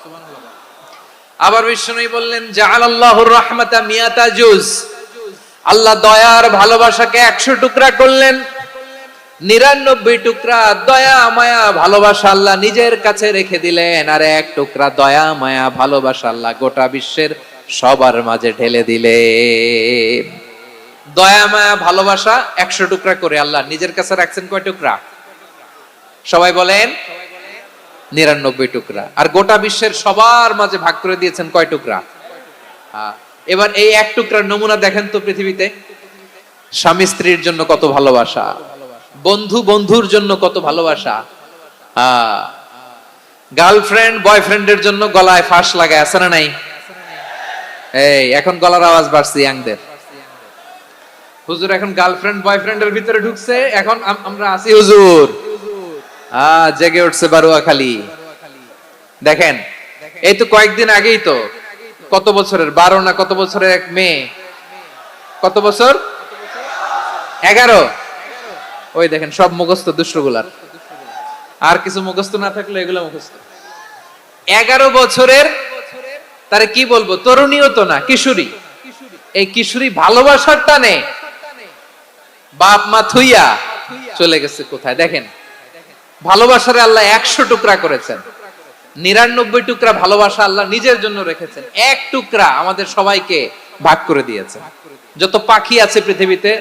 A: আবার বিষ্ণুই বললেন জাআলাল্লাহুর রাহমাতা মিয়াতা জুজ, আল্লাহ দয়ার ভালোবাসাকে ১০০ টুকরা করলেন, ৯৯ টুকরা দয়া মায়া ভালোবাসা আল্লাহ নিজের কাছে রেখে দিলেন, আর ১ টুকরা দয়া মায়া ভালোবাসা আল্লাহ গোটা বিশ্বের সবার মাঝে ঢেলে দিলেন। দয়া মায়া ভালোবাসা ১০০ টুকরা করে আল্লাহ নিজের কাছে রাখছেন কয় টুকরা? সবাই বলেন ৯৯ টুকরা। আর গোটা বিশ্বের সবার মাঝে ভাগ করে দিয়েছেন কয় টুকরা? এবার এই ১ টুকরার নমুনা দেখেন তো পৃথিবীতে। স্বামী স্ত্রীর জন্য কত ভালোবাসা, বন্ধু বন্ধুর জন্য কত ভালোবাসা, গার্লফ্রেন্ড বয়ফ্রেন্ডের জন্য গলায় ফাঁস লাগায়, আছে না নাই? এই এখন গলার আওয়াজ বাড়ছে ইয়াংদের। হুজুর এখন গার্লফ্রেন্ড বয়ফ্রেন্ডের ভিতরে ঢুকছে, এখন আমরা আছি হুজুর। জেগে উঠছে বারুয়াখালী। দেখেন এই তো কয়েকদিন আগেই তো, কত বছরের 12 না কত বছরের এক মেয়ে, কত বছর, 11, ওই দেখেন সব মুখস্থ দুষ্টগুলার, আর কিছু মুখস্থ না থাকলে এগুলো মুখস্থ। 11 বছরের, তারে কি বলবো, তরুণীও তো না, কিশোরী। এই কিশোরী ভালোবাসার টানে বাপ মা থুইয়া চলে গেছে কোথায় দেখেন। ভালোবাসারে আল্লাহ 100 টুকরা করেছেন, 99 টুকরা ভালোবাসা আল্লাহ নিজের জন্য রেখেছেন, এক টুকরা আমাদের সবাইকে ভাগ করে দিয়েছেন। যত পাখি আছে পৃথিবীতে,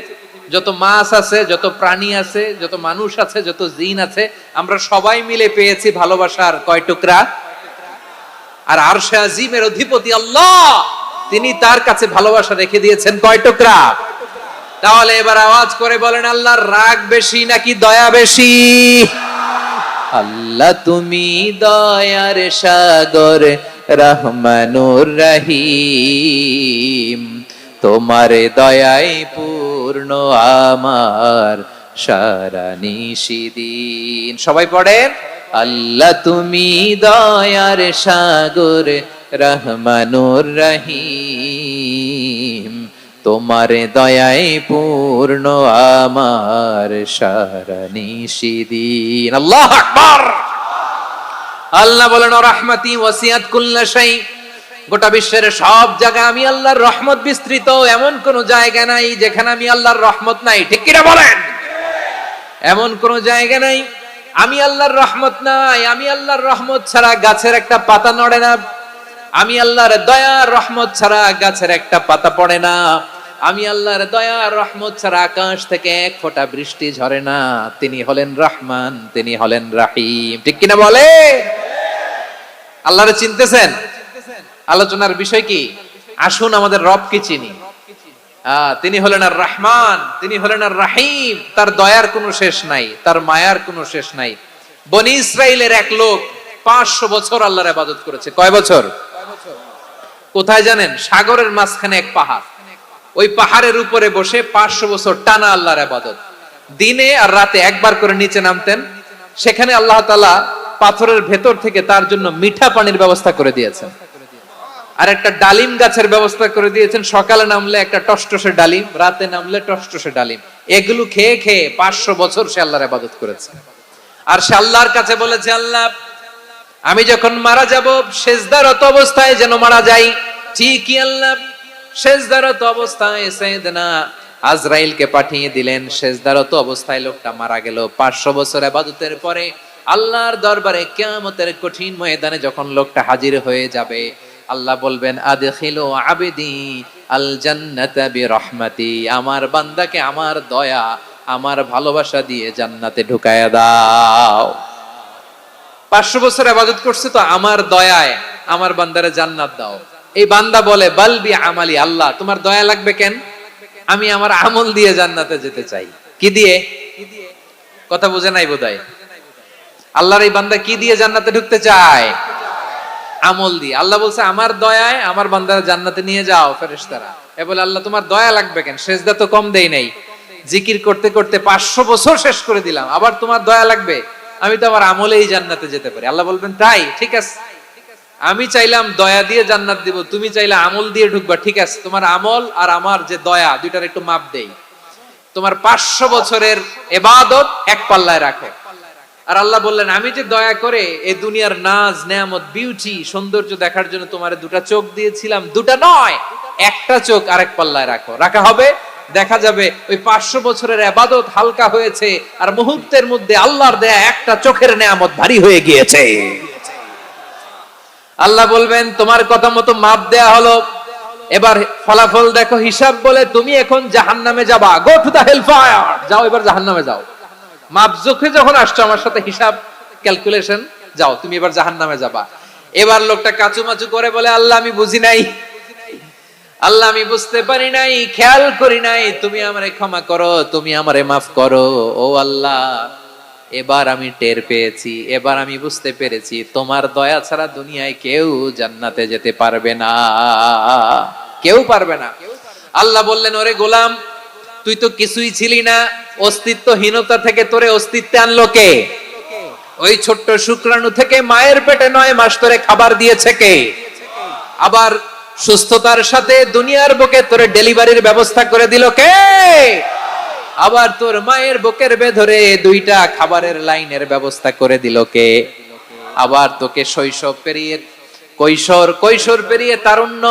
A: যত মাছ আছে, যত প্রাণী আছে, যত মানুষ আছে, যত জিন আছে, আমরা সবাই মিলে পেয়েছি ভালোবাসার কয় টুকরা? আর আরশে আজিমের অধিপতি আল্লাহ, তিনি তার কাছে ভালোবাসা রেখে দিয়েছেন কয় টুকরা? তাহলে এবার আওয়াজ করে বলেন, আল্লাহর রাগ বেশি নাকি দয়া বেশি? আল্লাহ তুমি দয়ার সাগর, রহমানুর রহিম, তোমার দয়ায় পূর্ণ আমার সারা নিশিদিন। সবাই পড়েন, আল্লাহ তুমি দয়ার সাগর, রহমানুর রহিম, তোমার দয়ায় পূর্ণ আমার সারা নিশিদিন। আল্লাহু আকবার। আল্লাহ বলেন, রাহমাতি ওয়াসিআত কুল্লা শাই, গোটা বিশ্বের সব জায়গায় আমি আল্লাহর রহমত বিস্তৃত, এমন কোন জায়গা নাই যেখানে আমি আল্লাহর রহমত নাই। ঠিক কিনা বলেন? এমন কোন জায়গা নাই আমি আল্লাহর রহমত নাই। আমি আল্লাহর রহমত ছাড়া গাছের একটা পাতা নড়ে না, আমি আল্লাহর দয়া রহমত ছাড়া গাছের একটা পাতা পড়ে না, আমি আল্লাহর দয়া রহমত ছাড়া আকাশ থেকে এক ফোঁটা বৃষ্টি ঝরে না। তিনি হলেন রহমান, তিনি হলেন রাহিম। ঠিক কিনা বলে? আল্লাহরে চিনতেছেন? আলোচনার বিষয় কি? আসুন আমাদের রবকে চিনি। তিনি হলেন আর রহমান, তিনি হলেন আর রাহিম। তার দয়ার কোনো শেষ নাই, তার মায়ার কোনো শেষ নাই। বনি ইসরাইলের এক লোক 500 বছর আল্লাহর ইবাদত করেছে। কয় বছর? কোথায় জানেন? সাগরের মাঝখানে এক পাহাড়, ওই পাহাড়ের উপরে বসে 500 বছর টানা আল্লাহর ইবাদত। দিনে আর রাতে একবার করে নিচে নামতেন। সেখানে আল্লাহ তাআলা পাথরের ভেতর থেকে তার জন্য মিঠা পানির ব্যবস্থা করে দিয়েছেন, আর একটা ডালিম গাছের ব্যবস্থা করে দিয়েছেন। সকালে নামলে একটা টসটসে ডালিম, রাতে নামলে টসটসে ডালিম। এগুলো খেয়ে খেয়ে 500 বছর সে আল্লাহর ইবাদত করেছে। আর সে আল্লাহর কাছে বলেছে, আল্লাহ আমি যখন মারা যাব সেজদারত অবস্থায় যেন মারা যাই। ঠিকই আল্লাহ সেজদারত অবস্থায় সাইয়েদনা আজরাইলকে পাঠিয়ে দিলেন। সেজদারত অবস্থায় লোকটা মারা গেল। 500 বছর ইবাদতের পরে আল্লাহর দরবারে কিয়ামতের কঠিন ময়দানে যখন লোকটা হাজির হয়ে যাবে, আল্লাহ বলবেন, আদখিলু আবদি আল জান্নাতা বিরহমাতি, আমার বান্দাকে আমার দয়া, আমার ভালোবাসা দিয়ে জান্নাতে ঢুকায়া দাও। 500 বছর ইবাদত করছে তো আমার দয়ায় আমার বান্দারে জান্নাত দাও। এই বান্দা বলে, বালবি আমালি, আল্লাহ তোমার দয়া লাগবে কেন? আমি আমার আমল দিয়ে জান্নাতে যেতে চাই। কি দিয়ে? কথা বুঝে নাই বোধহয়। আল্লাহর এই বান্দা কি দিয়ে জান্নাতে ঢুকতে চায়? আমল দিয়ে। আল্লাহ বলছে, আমার দয়ায় আমার বান্দারা জান্নাতে নিয়ে যাও ফেরেশতারা। এ বলে, আল্লাহ তোমার দয়া লাগবে কেন? সেজদা তো কম দেই নাই, জিকির করতে করতে 500 বছর শেষ করে দিলাম, আবার তোমার দয়া লাগবে? আমি তো আমার আমলেই জান্নাতে যেতে পারি। আল্লাহ বলবেন, তাই ঠিক আছে, আমি চাইলাম দয়া দিয়ে জান্নাত দিব, তুমি চাইলে আমল দিয়ে ঢুকবা। ঠিক আছে, তোমার আমল আর আমার যে দয়া, দুইটার একটু মাপ দেই। তোমার 500 বছরের ইবাদত এক পাল্লায় রাখো। আর আল্লাহ বললেন, আমি যে দয়া করে এই দুনিয়ার নাজ নেয়ামত বিউটি সৌন্দর্য দেখার জন্য তোমারে 2টা চোখ দিয়েছিলাম, 2টা নয়, একটা চোখ আরেক পাল্লায় রাখো। রাখা হবে, দেখা যাবে ওই 500 বছরের ইবাদত হালকা হয়েছে, আর মুহূর্তের মধ্যে আল্লাহর দেয়া একটা চোখের নেয়ামত ভারী হয়ে গিয়েছে। আল্লাহ বলবেন, তোমার কথা মতো মাপ দেয়া হলো, এবার ফলাফল দেখো, হিসাব বলে তুমি এখন জাহান্নামে যাবা। Go to the hell fire, যাও এবার জাহান্নামে যাও। মাপ জোখে যখন আসছো আমার সাথে হিসাব ক্যালকুলেশন, যাও তুমি এবার জাহান্নামে যাবা। এবার লোকটা কাচুমাচু করে বলে, আল্লাহ আমি বুঝি নাই, আল্লাহ আমি বুঝতে পারি নাই, খেয়াল করি নাই, তুমি আমারে ক্ষমা করো, তুমি আমারে মাফ করো। ও আল্লাহ, এবার আমি টের পেয়েছি, এবার আমি বুঝতে পেরেছি, তোমার দয়া ছাড়া দুনিয়ায় কেউ জান্নাতে যেতে পারবে না, কেউ পারবে না। আল্লাহ বললেন, ওরে গোলাম, তুই তো কিছুই ছিলি না, অস্তিত্বহীনতা থেকে তোরে অস্তিত্বে আনলো কে? ওই ছোট্ট শুক্রাণু থেকে মায়ের পেটে 9 মাস ধরে খাবার দিয়েছে কে? আবার সুস্থতার সাথে দুনিয়ার বুকে তোর ডেলিভারির ব্যবস্থা করে দিল কে? আবার তোর মায়ের বুকের ভেতরে 2টা খাবারের লাইনের ব্যবস্থা করে দিল কে? আবার তোকে শৈশব পেরিয়ে কৈশোর পেরিয়ে তারুণ্য,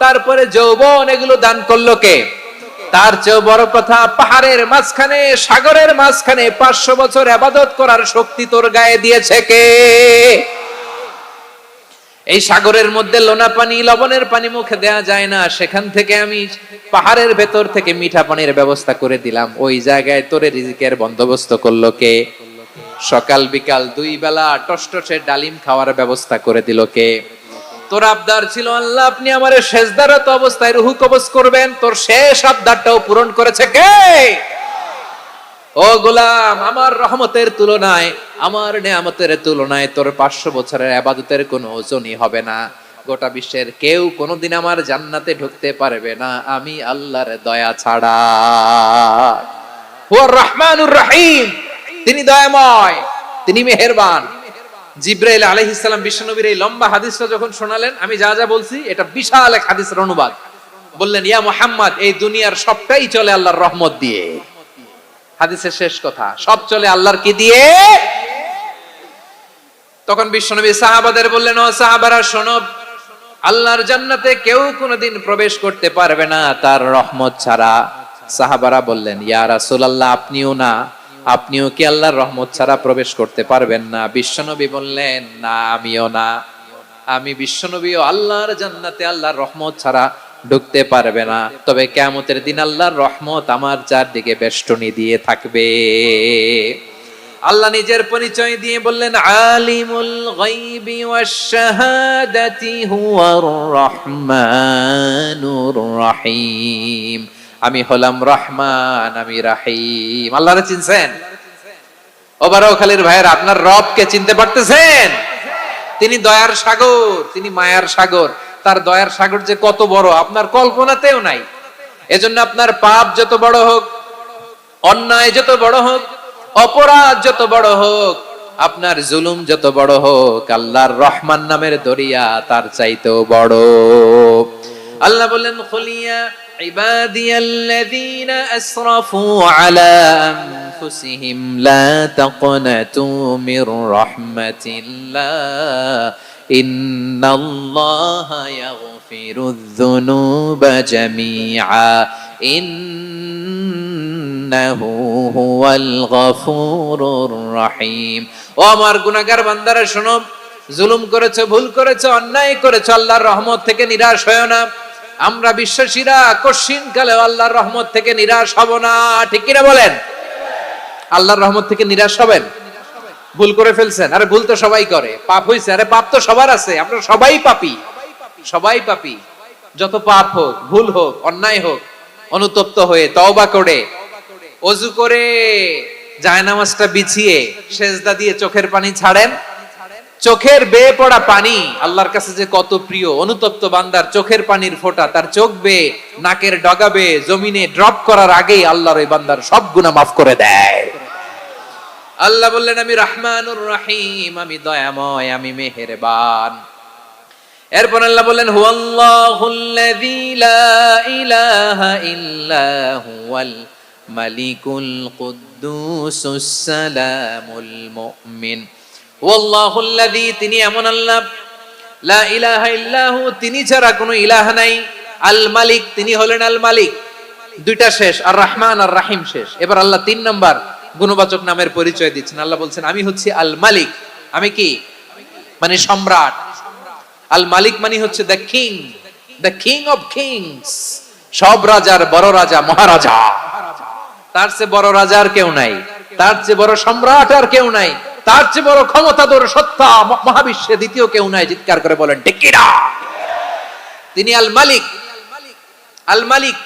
A: তারপরে যৌবন, এগুলো দান করলো কে? তার চেয়ে বড় কথা, পাহাড়ের মাঝখানে, সাগরের মাঝখানে 500 বছর ইবাদত করার শক্তি তোর গায়ে দিয়েছে কে? এই সাগরের মধ্যে লোনা পানি, লবণের পানি মুখে দেয়া যায় না, সেখান থেকে আমি পাহাড়ের ভেতর থেকে মিঠা পানির ব্যবস্থা করে দিলাম। ওই জায়গায় তোরে রিজিকের বন্দোবস্ত করলো কে? সকাল বিকাল 2 বেলা টসটসে ডালিম খাওয়ার ব্যবস্থা করে দিল কে? তোর আবদার ছিল আল্লাহ আপনি আমারে সেজদারত অবস্থায় রুহু কবজ করবেন, তোর শেষ আবদারটাও পূরণ করেছে কে? ও গোলাম, আমার রহমতের তুলনায়, আমার নেয়ামতের তুলনায় তোর 500 বছরের ইবাদতের কোনো ওজনই হবে না। গোটা বিশ্বের কেউ কোনোদিন আমার জান্নাতে ঢুকতে পারবে না আমি আল্লাহর দয়া ছাড়া। হুয়ার রহমানুর রহিম, তিনি দয়াময়, তিনি মেহেরবান। জিব্রাইল আলাইহিস সালাম বিশ্বনবীর এই লম্বা হাদিসটা যখন শোনালেন, আমি যা যা বলছি এটা বিশাল এক হাদিসের অনুবাদ। বললেন, ইয়া মুহাম্মদ, এই দুনিয়ার সবটাই চলে আল্লাহর রহমত দিয়ে। হাদিসের শেষ কথা, সব চলে আল্লাহর কি দিয়ে? তখন বিশ্বনবী সাহাবাদের বললেন, ও সাহাবারা শোনো, আল্লাহর জান্নাতে কেউ কোনোদিন প্রবেশ করতে পারবে না তার রহমত ছাড়া। সাহাবারা বললেন, ইয়া রাসূলুল্লাহ, আপনিও না? আপনিও কি আল্লাহর রহমত ছাড়া প্রবেশ করতে পারবেন না? বিশ্বনবী বললেন, না, আমিও না। আমি বিশ্বনবীও আল্লাহর জান্নাতে আল্লাহর রহমত ছাড়া ঢুকতে পারবে না, তবে কিয়ামতের দিন আল্লাহর রহমত আমার চারদিকে বেষ্টনী দিয়ে থাকবে। আল্লাহ নিজের পরিচয় দিয়ে বললেন, আলিমুল গায়বি ওয়াশ শাহাদাতি হুয়ার রহমানুর রহিম। আমি হলাম রহমান, আমি রাহিম। আল্লাহরে চিনছেন? ও বারোখালীর ভাইয়ের, আপনার রবকে চিনতে পারতেছেন? তিনি দয়ার সাগর, তিনি মায়ার সাগর। তার দয়ার সাগর যে কত বড় আপনার কল্পনাতেও নাই। এজন্য আপনার পাপ যত বড় হোক, অন্যায় যত বড় হোক, অপরাধ যত বড় হোক, আপনার জুলুম যত বড় হোক, আল্লাহর রহমান নামের দরিয়া তার চাইতেও বড়। আল্লাহ বললেন, খুলিয়া ইবাদিয়াল্লাযীনা আসরাফু আলা আনফুসিহিম লা তাকনাতু মির রাহমাতিল্লাহ ইন্নাল্লাহা ইয়াগফিরুয যুনুবা জামিআ ইন্নাহু হুয়াল গফুরুর রহিম। ও আমার গুনাহগার বান্দারা শোনো, জুলুম করেছো, ভুল করেছো, অন্যায় করেছো, আল্লাহর রহমত থেকে নিরাশ হয়ো না। আমরা বিশ্বাসীরা কশিনকালে আল্লাহর রহমত থেকে নিরাশ হব না, ঠিক কিনা বলেন? আল্লাহর রহমত থেকে নিরাশ হবেন? ভুল করে ফেলছেন, আরে ভুল তো সবাই করে। পাপ হইছে, আরে পাপ তো সবার আছে, আমরা সবাই পাপী, সবাই পাপী। যত পাপ হোক, ভুল হোক, অন্যায় হোক, অনুতপ্ত হয়ে তওবা করে, ওযু করে, জায়নামাজটা বিছিয়ে সেজদা দিয়ে চোখের পানি ছাড়েন। চোখের বেয়ে পড়া পানি আল্লাহর কাছে যে কত প্রিয়। অনুতপ্ত বান্দার চোখের পানির ফোঁটা তার চোখ বেয়ে, নাকের ডগা বেয়ে জমিনে ড্রপ করার আগেই আল্লাহর ওই বান্দার সব গুনাহ মাফ করে দেয়। আল্লাহ বললেন, আমি রহমানুর রহিম, আমি দয়াময়, আমি মেহেরবান। এরপর আল্লাহ বললেন, হুয়াল্লাহুল্লাযী লা ইলাহা ইল্লা হুয়াল মালিকুল কুদ্দুসুস সালামুল মুমিন। ওয়াল্লাহুল্লাযী, তিনি এমন আল্লাহ, লা ইলাহা ইল্লাহু, তিনি ছাড়া কোনো ইলাহ নাই। আল মালিক, তিনি হলেন আল মালিক। দুইটা শেষ, আর রহমান আর রাহিম শেষ। এবার আল্লাহ 3 নাম্বার গুণবাচক নামের পরিচয় দিচ্ছেন। আল্লাহ বলছেন, আমি হচ্ছি আল মালিক। আমি কি? মানে সম্রাট। আল মালিক মানে হচ্ছে the king, the king of kings. সব রাজার বড় রাজা, মহারাজা। তার চেয়ে বড় রাজা আর কেউ নাই, তার চেয়ে বড় সম্রাট আর কেউ নাই, তার চেয়ে বড় ক্ষমতাধর সত্তা মহাবিশ্বে দ্বিতীয় কেউ নাই। চিৎকার করে বলেন ঠিক কিনা? তিনি আল মালিক। আল মালিক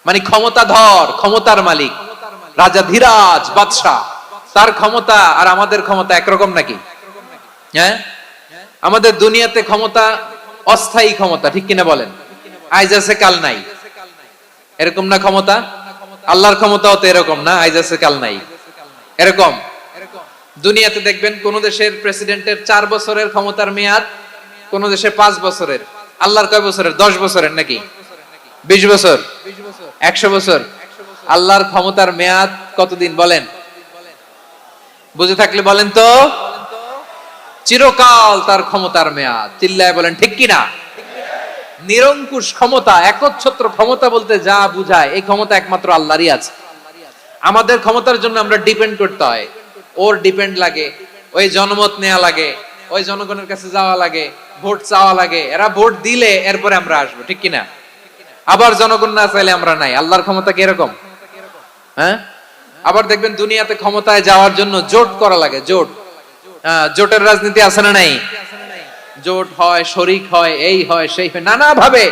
A: মানে ক্ষমতাধর, ক্ষমতার মালিক, রাজা ধীরাজ বাদশাহ। তার ক্ষমতা আর আমাদের ক্ষমতা একরকম নাকি? হ্যাঁ, আমাদের দুনিয়াতে ক্ষমতা অস্থায়ী ক্ষমতা, ঠিক কিনা বলেন? আইজ আছে কাল নাই, এরকম না ক্ষমতা? আল্লাহর ক্ষমতাও তো এরকম না, আইজ আছে কাল নাই, এরকম। দুনিয়াতে দেখবেন কোন দেশের প্রেসিডেন্টের 4 বছরের ক্ষমতার মেয়াদ, কোন দেশে 5 বছরের। আল্লাহর কয় বছরের? 10 বছরের নাকি 20 বছর 100 বছর? আল্লাহর ক্ষমতার মেয়াদ কতদিন বলেন? বুঝে থাকলে বলেন তো। চিরকাল তার ক্ষমতার মেয়াদ। চিল্লায় বলেন ঠিক কিনা? নিরঙ্কুশ ক্ষমতা, একচ্ছত্র ক্ষমতা বলতে যা বুঝায়, এই ক্ষমতা একমাত্র আল্লাহরই আছে। আমাদের ক্ষমতার জন্য আমরা ডিপেন্ড করতে হয়, ওর ডিপেন্ড লাগে, ওই জনমত নেওয়া লাগে, ওই জনগণের কাছে যাওয়া লাগে, ভোট চাওয়া লাগে, এরা ভোট দিলে এরপরে আমরা আসবো, ঠিক কিনা? আবার জনগণ না চাইলে আমরা নাই। আল্লাহর ক্ষমতা কি এরকম? হ্যাঁ। আবার দেখবেন দুনিয়াতে ক্ষমতায় যাওয়ার জন্য জোট করা লাগে, জোট। জোটের রাজনীতি আছে না নাই? জোট হয়, শরিক হয়, এই হয় সেই হয়, নানা ভাবে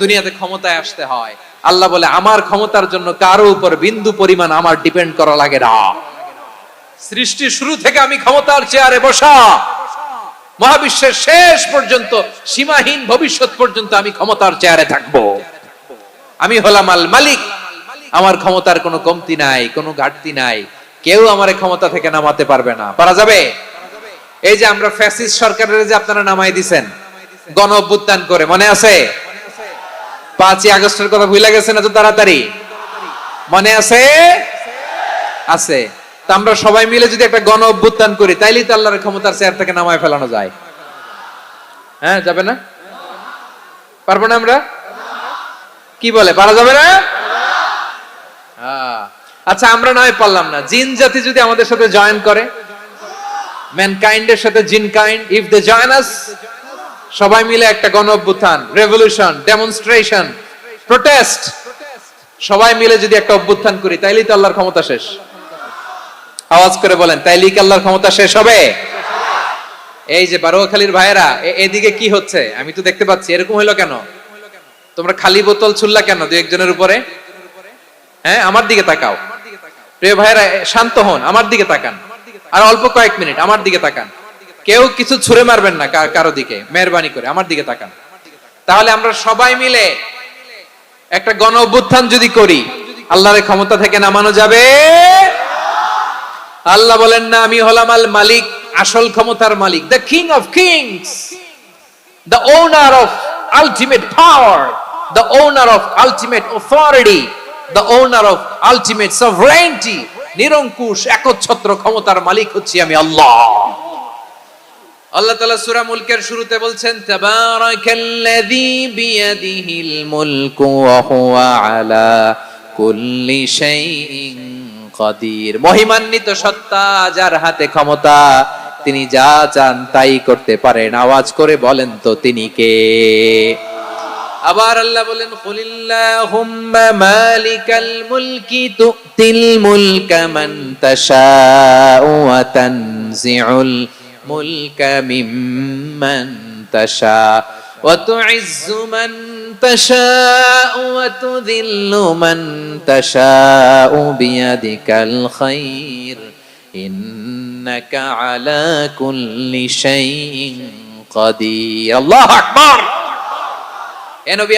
A: দুনিয়াতে ক্ষমতায় আসতে হয়। আল্লাহ বলে আমার ক্ষমতার জন্য কারো উপর বিন্দু পরিমাণ আমার ডিপেন্ড করা লাগে না। সৃষ্টি শুরু থেকে আমি ক্ষমতার চেয়ারে বসা, মহাবিশ্বের শেষ পর্যন্ত, সীমাহীন ভবিষ্যৎ পর্যন্ত আমি ক্ষমতার চেয়ারে থাকবো। আমি হলাম আল মালিক। আমার ক্ষমতার কোনো কমতি নাই, কোনো ঘাটতি নাই। কেউ আমার ক্ষমতা থেকে নামাতে পারবে না। পারা যাবে? এই যে আমরা ফ্যাসিস্ট সরকারের যে আপনারা নামাই দিছেন গণ অভ্যুত্থান করে, মনে আছে? 5ই আগস্টের কথা ভুলে গেছেন এত তাড়াতাড়ি? মনে আছে? আছে। তা আমরা সবাই মিলে যদি একটা গণ অভ্যুত্থান করি, তাইলেই তো আল্লাহর ক্ষমতার চেয়ার থেকে নামায় ফেলানো যায়। হ্যাঁ, যাবে না? পারবো না আমরা? কি বলে, পারা যাবে না? আচ্ছা, আমরা নয় পারলাম না, জিন জাতি যদি আমাদের সাথে জয়েন করে, ম্যানকাইন্ডের সাথে জিনকাইন্ড, ইফ দে জয়েন আস, সবাই মিলে একটা গণ অভ্যুত্থান, রেভলিউশন, ডেমনস্ট্রেশন, প্রোটেস্ট, সবাই মিলে যদি একটা অভ্যুত্থান করি, তাইলেই তো আল্লাহর ক্ষমতা শেষ। আওয়াজ করে বলেন, তাইলেই কি আল্লাহর ক্ষমতা শেষ হবে? এই যে বারোয়াখালীর ভাইয়েরা, এদিকে কি হচ্ছে আমি তো দেখতে পাচ্ছি, এরকম হইলো কেন? তোমরা খালি বোতল ছুড়লা কেন দুই একজনের উপরে? হ্যাঁ, আমার দিকে তাকাও। প্রিয় ভাইয়েরা, শান্ত হন, আমার দিকে তাকান, আর অল্প কয়েক মিনিট আমার দিকে তাকান। কেউ কিছু ছুঁড়ে মারবেন না কারো দিকে, মেহরবানি করে আমার দিকে তাকান। তাহলে আমরা সবাই মিলে একটা গণ অভ্যুত্থান যদি করি, আল্লাহর ক্ষমতা থেকে নামানো যাবে? আল্লাহ বলেন না, আমি হলাম আল মালিক, আসল ক্ষমতার মালিক, the king of kings, the owner of ultimate power, the owner of ultimate authority, the owner of ultimate sovereignty. নিরঙ্কুশ একচ্ছত্র ক্ষমতার মালিক হচ্ছি আমি আল্লাহ। আল্লাহ তাআলা সূরা মুলকের শুরুতে বলছেন, তাবারাকাল্লাযী বিয়াদিহিল মুলকু ওয়া হুয়া আলা কুল্লি শাইইন কাদির। মহিমান্বিত সত্তা, যার হাতে ক্ষমতা, তিনি যা চান তাই করতে পারেন। আওয়াজ করে বলেন তো তিনি কে? আবার আল্লাহ বলেন, কুলিল্লাহুম্মা মালিকাল মুলকি তুতিল মুলকা মান তাশাউ ওয়া তানজিউল মুলকা মিম্মান তাশা ওয়া তুইজ্জু মান তাশাউ ওয়া তুযিল্লু মান তাশাউ বিয়াদিকাল খায়র ইন্নাকা আলা কুল্লি শাইইন কাদির। আল্লাহু আকবার। এ নবী,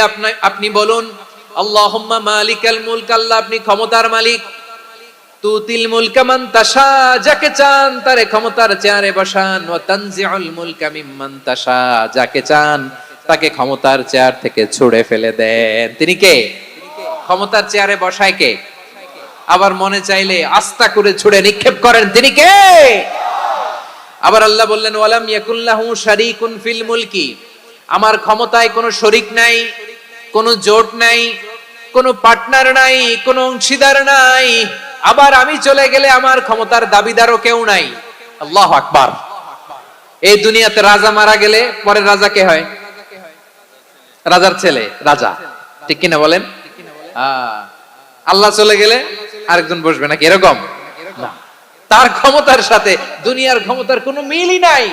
A: আপনি বলুন, আল্লাহুম্মা মালিকাল মুলক, আল্লাহ আপনি ক্ষমতার মালিক। তুতিল মুলকা মান তাশা, যাকে চান তারে ক্ষমতার চেয়ারে বসান। ওয়া তানজিউল মুলকা মিম্মান তাশা, যাকে চান তাকে ক্ষমতার চেয়ার থেকে ছুঁড়ে ফেলে দেন। তিনি কে? ক্ষমতার চেয়ারে বসায় কে? আবার মনে চাইলে আস্তা করে ছুঁড়ে নিক্ষেপ করেন, তিনি কে? আবার আল্লাহ বললেন, ওয়ালাম ইয়াকুল্লাহু শারীকুন ফিল মুলকি, আমার ক্ষমতায় কোনো শরিক নাই, কোনো জোট নাই, কোনো পার্টনার নাই, কোনো অংশীদার নাই। আবার আমি চলে গেলে আমার ক্ষমতার দাবিদারও কেউ নাই। আল্লাহু আকবার। এই দুনিয়াতে রাজা মারা গেলে পরে রাজা কে হয়? রাজার ছেলে রাজা, ঠিক কিনা বলেন? আল্লাহ চলে গেলে আরেকজন বসবে নাকি এরকম? না, তার ক্ষমতার সাথে দুনিয়ার ক্ষমতার কোনো মিলই নাই।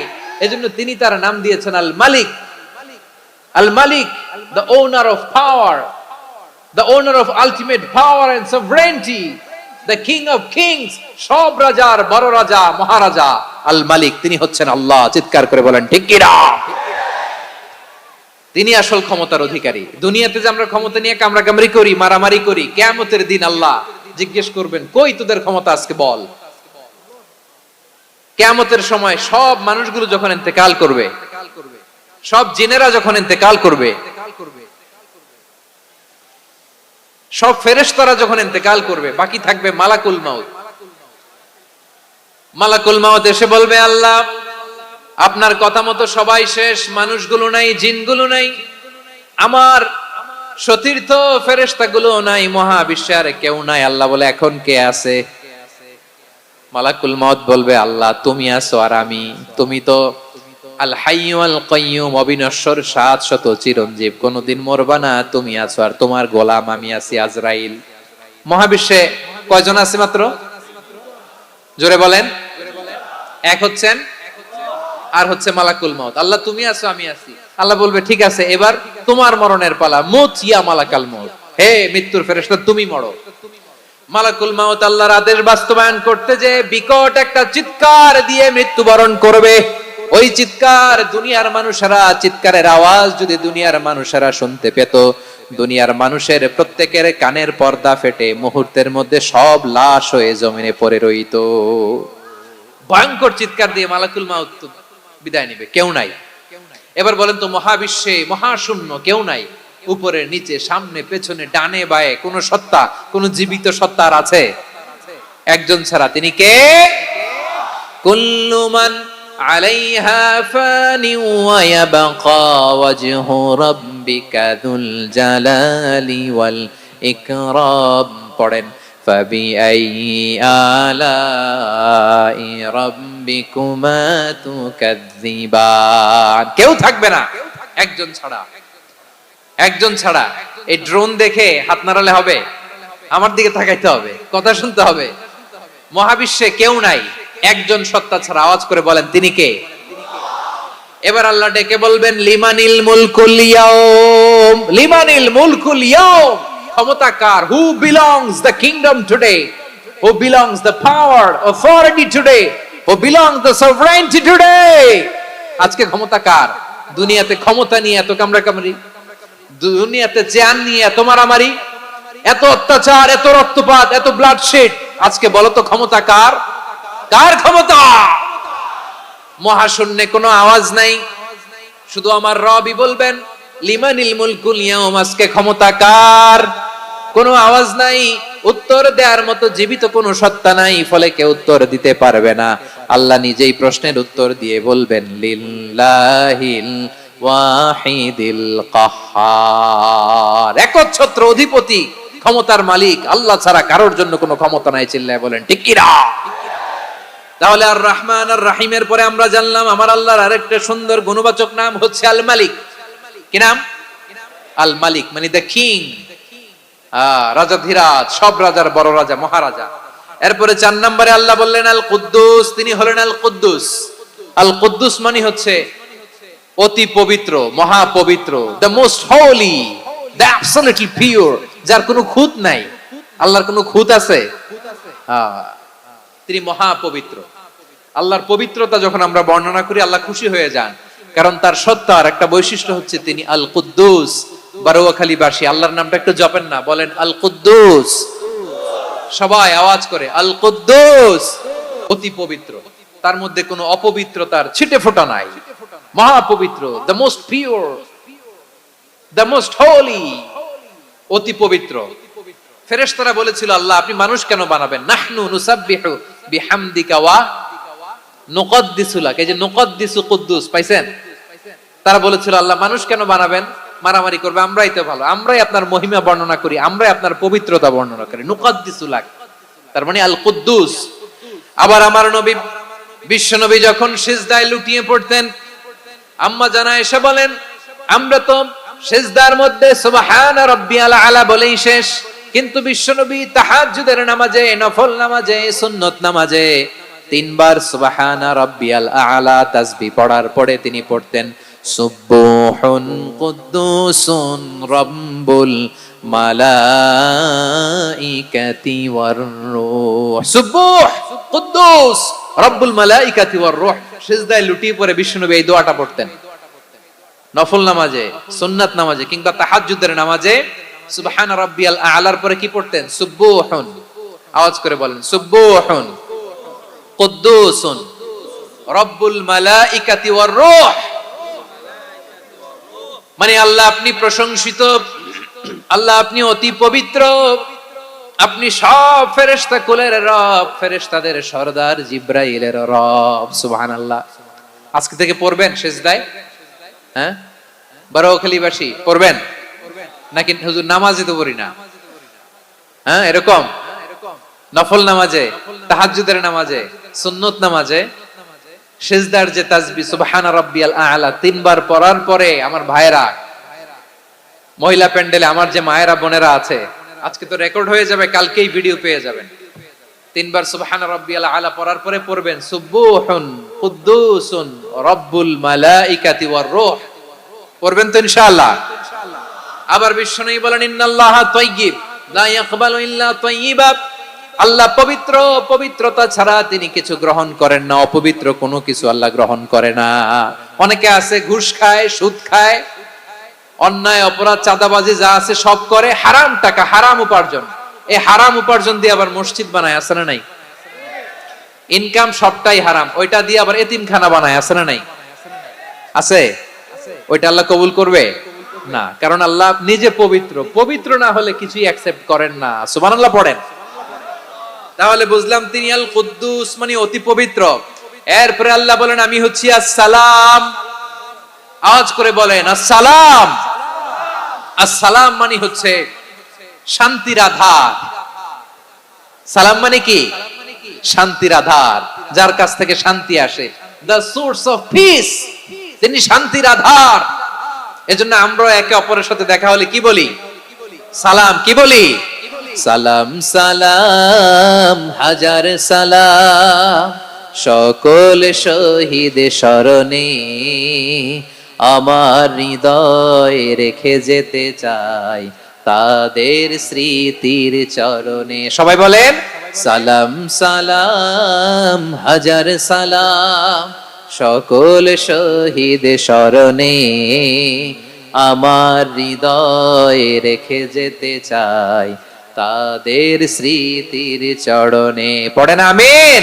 A: এজন্য তিনি তার নাম দিয়েছেন আল মালিক। আল মালিক, the owner of power, the owner of ultimate power and sovereignty, the king of kings, সব রাজার বড় রাজা, মহারাজা আল মালিক, তিনি হচ্ছেন আল্লাহ। চিৎকার করে বলেন ঠিক কি না? তিনি আসল ক্ষমতার অধিকারী। দুনিয়াতে যে আমরা ক্ষমতা নিয়ে কামড়াকামড়ি করি, মারামারি করি, কিয়ামতের দিন আল্লাহ জিজ্ঞেস করবেন, কই তোদের ক্ষমতা আজকে বল। কিয়ামতের সময় সব মানুষগুলো যখন ইন্তেকাল করবে, সব জিনেরা যখন ইন্তেকাল করবে, সব ফেরেশতারা যখন ইন্তেকাল করবে, বাকি থাকবে মালাকুল মাউত। মালাকুল মাউত এসে বলবে, আল্লাহ আপনার কথা মতো সবাই শেষ, মানুষগুলো নাই, জিনগুলো নাই, আমার সতীর্থ ফেরেশতাগুলো নাই, মহাবিশ্বে আর কেউ নাই। আল্লাহ বলে, এখন কে আছে? মালাকুল মাউত বলবে, আল্লাহ তুমি আছো আর আমি। তুমি তো আল হাইয়্যু আল কাইয়্যুম, অবিনশ্বর, শাশ্বত, চিরঞ্জীব, কোনদিন মরবা না, তুমি আছো আর তোমার গোলাম আমি আছি আজরাইল। মহাবিশ্বে কয়জন আছে মাত্র? জোরে বলেন। এক হচ্ছেন আর হচ্ছে মালাকুল মাউত। আল্লাহ তুমি আছো আমি আছি। আল্লাহ বলবে, ঠিক আছে, এবার তোমার মরণের পালা, মুত ইয়া মালাকাল মাউত, হে মৃত্যুর ফেরেশতা তুমি মরো। মালাকুল মাউত আল্লাহর আদেশ বাস্তবায়ন করতে যে বিকট একটা চিৎকার দিয়ে মৃত্যুবরণ করবে। ওই চিৎকার দুনিয়ার মানুষেরা, চিৎকারের আওয়াজ যদি দুনিয়ার মানুষেরা শুনতে পেত, দুনিয়ার মানুষের প্রত্যেকের কানের পর্দা ফেটে মুহূর্তের মধ্যে সব লাশ হয়ে জমিনে পড়ে রইত। ভয়ঙ্কর চিৎকার দিয়ে মালাকুল মাউত বিদায় নিবে, কেউ নাই। এবার বলেন তো, মহাবিশ্বে মহাশূন্য, কেউ নাই, উপরে নিচে সামনে পেছনে ডানে বায়ে কোন সত্তা, কোন জীবিত সত্তা আছে? একজন ছাড়া, তিনি কে? কুল্লু মান আলাইহা ফানি ওয়া ইয়াবকা ওয়াজহু রাব্বিকা যুল জালালি ওয়াল ইকরাম। পড়েন, ফাবিআইয়ি আলাই রাব্বিকুমা তুকাজ্জিবান। কেউ থাকবে না একজন ছাড়া, একজন ছাড়া। এই ড্রোন দেখে হাত নাড়ালে হবে? আমার দিকে তাকাইতে হবে, কথা শুনতে হবে। মহাবিশ্বে কেউ নাই, একজন সত্তা ছাড়া। আওয়াজ করে বলেন, তিনি কে? এবার আল্লাহ ডেকে বলবেন, লিমানিল মুলকুল ইয়াউম, লিমানিল মুলকুল ইয়াউম, ক্ষমতা কার? Who belongs the kingdom today, who belongs the power authority today, who belongs the sovereignty today. আজকে ক্ষমতা কার? দুনিয়াতে ক্ষমতা নিয়ে এত কামড়াকামড়ি, দুনিয়াতে জান নিয়ে এত মারামারি, এত অত্যাচার, এত রক্তপাত, এত ব্লাডশেড, আজকে বলো তো ক্ষমতা কার? কার ক্ষমতা? মহাশূন্যে কোনো আওয়াজ নাই, শুধু আমার রবই বলবেন, লিমানিল মুলকুল ইয়াউম, আজকে ক্ষমতা কার? কোনো আওয়াজ নাই, উত্তর দেওয়ার মতো জীবিত কোনো সত্তা নাই, ফলে কেউ উত্তর দিতে পারবে না। আল্লাহ নিজেই প্রশ্নের উত্তর দিয়ে বলবেন, লিল্লাহিল ওয়াহিদিল কাহ্হার, একচ্ছত্র অধিপতি, ক্ষমতার মালিক আল্লাহ ছাড়া কারোর জন্য কোনো ক্ষমতা নাই। চিল্লায় বলেন ঠিক কি না? তাহলে আর রহমান আর রাহিমের পরে আমরা জানলাম আমার আল্লাহর আরেকটা সুন্দর গুণবাচক নাম হচ্ছে আল মালিক। কি নাম? আল মালিক, মানে দ্য কিং, রাজাধিরাজ, সব রাজার বড় রাজা, মহারাজা। এরপরে 4 নম্বরে আল্লাহ বললেন আল কুদ্দুস, তিনি হলেন আল কুদ্দুস। আল কুদ্দুস মানে হচ্ছে অতি পবিত্র, মহাপবিত্র, the most holy, the absolutely pure, যার কোনো খুঁত নাই। আল্লাহর কোনো খুঁত আছে? তিনি মহাপবিত্র। আল্লাহর পবিত্রতা যখন আমরা বর্ণনা করি, আল্লাহ খুশি হয়ে যান, কারণ তার সত্তার একটা বৈশিষ্ট্য হচ্ছে তিনি আল কুদ্দুস। বারোয়াখালীবাসী আল্লাহর নামটা একটু জপেন না, বলেন আল কুদ্দুস, সবাই আওয়াজ করে আল কুদ্দুস। অতি পবিত্র, তার মধ্যে কোনো অপবিত্রতার ছিটে ফোঁটা নাই, মহাপবিত্র, the most pure, the most holy, অতি পবিত্র। ফেরেশতারা বলেছিল, আল্লাহ আপনি মানুষ কেন বানাবেন? নাহনু নুসাব্বিহু বিহামদিকা ওয়া নুকদ্দিসু লাক। এই যে নুকদ্দিসু কুদ্দুস পাইছেন? তারা বলেছিল, আল্লাহ মানুষ কেন বানাবেন? মারামারি করবে, আমরাই তো ভালো, আমরাই আপনার মহিমা বর্ণনা করি, আমরাই আপনার পবিত্রতা বর্ণনা করি। নুকদ্দিসু লাক, তার মানে আল কুদ্দুস। আবার আমার নবী, বিশ্ব নবী যখন সিজদায় লুটিয়ে পড়তেন, আম্মা জানা এসে বলেন, আমরা তো সিজদার মধ্যে সুবহান রাব্বিয়াল আলা বলেই শেষ, কিন্তু বিশ্বনবী তাহাজ্জুদের নামাজে, নফল নামাজে, সুন্নত নামাজে 3 বার সুবহান রাব্বিয়াল আলা তাসবিহ পড়ার পরে তিনি পড়তেন সুবহুন কুদ্দুসুন রাব্বুল মালাইকাতি ওয়ার রূহ। সুবহ কুদ্দুস রাব্বুল মালাইকাতি ওয়ার রূহ। সিজদায় লুটিয়ে পড়ে বিশ্বনবী এই দোয়াটা পড়তেন। নফল নামাজে, সুন্নাত নামাজে কিংবা তাহাজ্জুদের নামাজে সুবহান রাব্বিয়াল আলার পরে কি পড়তেন? সুবহুন। আওয়াজ করে বলেন সুবহুন কুদ্দুসুন রব্বুল মালাইকাতি ওয়ার রূহ, মানে আল্লাহ আপনি প্রশংসিত, আল্লাহ আপনি অতি পবিত্র, আপনি সব ফেরেশতা কুলের রব, ফেরেশতাদের সরদার জিব্রাইলের রব। সুবহানাল্লাহ। আজকে থেকে পড়বেন সিজদায়? হ্যাঁ, বারোয়াখালীবাসী পড়বেন নাকি হুজুর নামাজে তো পড়ি না? হ্যাঁ, এরকম নফল নামাজে, তাহাজ্জুদের নামাজে, সুন্নত নামাজে সিজদার যে তাসবিহ সুবহান রাব্বিয়াল আ'লা তিনবার পড়ার পরে আমার ভাইরা, মহিলা প্যান্ডেলে আমার যে মায়েরা বোনেরা আছে, আজকে তো রেকর্ড হয়ে যাবে, কালকেই ভিডিও পেয়ে যাবেন। তিনবার সুবহান রাব্বিয়াল আ'লা পড়ার পরে পড়বেন সুবহুন কুদ্দুসুন রব্বুল মালাইকাতি ওয়ার রূহ। পড়বেন তো ইনশাআল্লাহ? আবার বিশ্বনবী বলেন ইন্নাল্লাহা তাইয়্যিব লা ইয়াকবালু ইল্লা তাইয়্যিবা, আল্লাহ পবিত্র, পবিত্রতা ছাড়া তিনি কিছু গ্রহণ করেন না, অপবিত্র কোনো কিছু আল্লাহ গ্রহণ করে না। অনেকে আছে ঘুষ খায়, সুদ খায়, অন্যায় অপরাধ চাঁদাবাজি যা আছে সব করে, হারাম টাকা, হারাম উপার্জন, এই হারাম উপার্জন দিয়ে আবার মসজিদ বানায়, আছে না নাই? ইনকাম সবটাই হারাম, ওইটা দিয়ে আবার এতিমখানা বানায়, আছে না নাই? আছে। ওইটা আল্লাহ কবুল করবে না, কারণ আল্লাহ নিজে পবিত্র, পবিত্র না হলে কিছুই অ্যাকসেপ্ট করেন না। সুবহানাল্লাহ পড়েন। তাহলে বুঝলাম তিনি আল কুদ্দুস মানে অতি পবিত্র। এরপরে আল্লাহ বলেন আমি হচ্ছি আসসালাম। আওয়াজ করে বলেন আসসালাম। আসসালাম মানে হচ্ছে শান্তির আধার। সালাম মানে কি? শান্তির আধার, যার কাছ থেকে শান্তি আসে। দ্য সোর্স অফ পিস, তিনি শান্তির আধার। এজন্য আমরা একে অপরের সাথে দেখা হলে কি বলি? সালাম। কি বলি? সালাম সালাম হাজার সালাম, সকল শহীদ স্মরণে আমার হৃদয় রেখে যেতে চাই তাদের স্মৃতির চরণে। সবাই বলেন সালাম সালাম হাজার সালাম, সকল শহীদ স্মরণে আমার হৃদয় রেখে যেতে চাই তাদের স্মৃতির চরণে। পড়েন আমিন।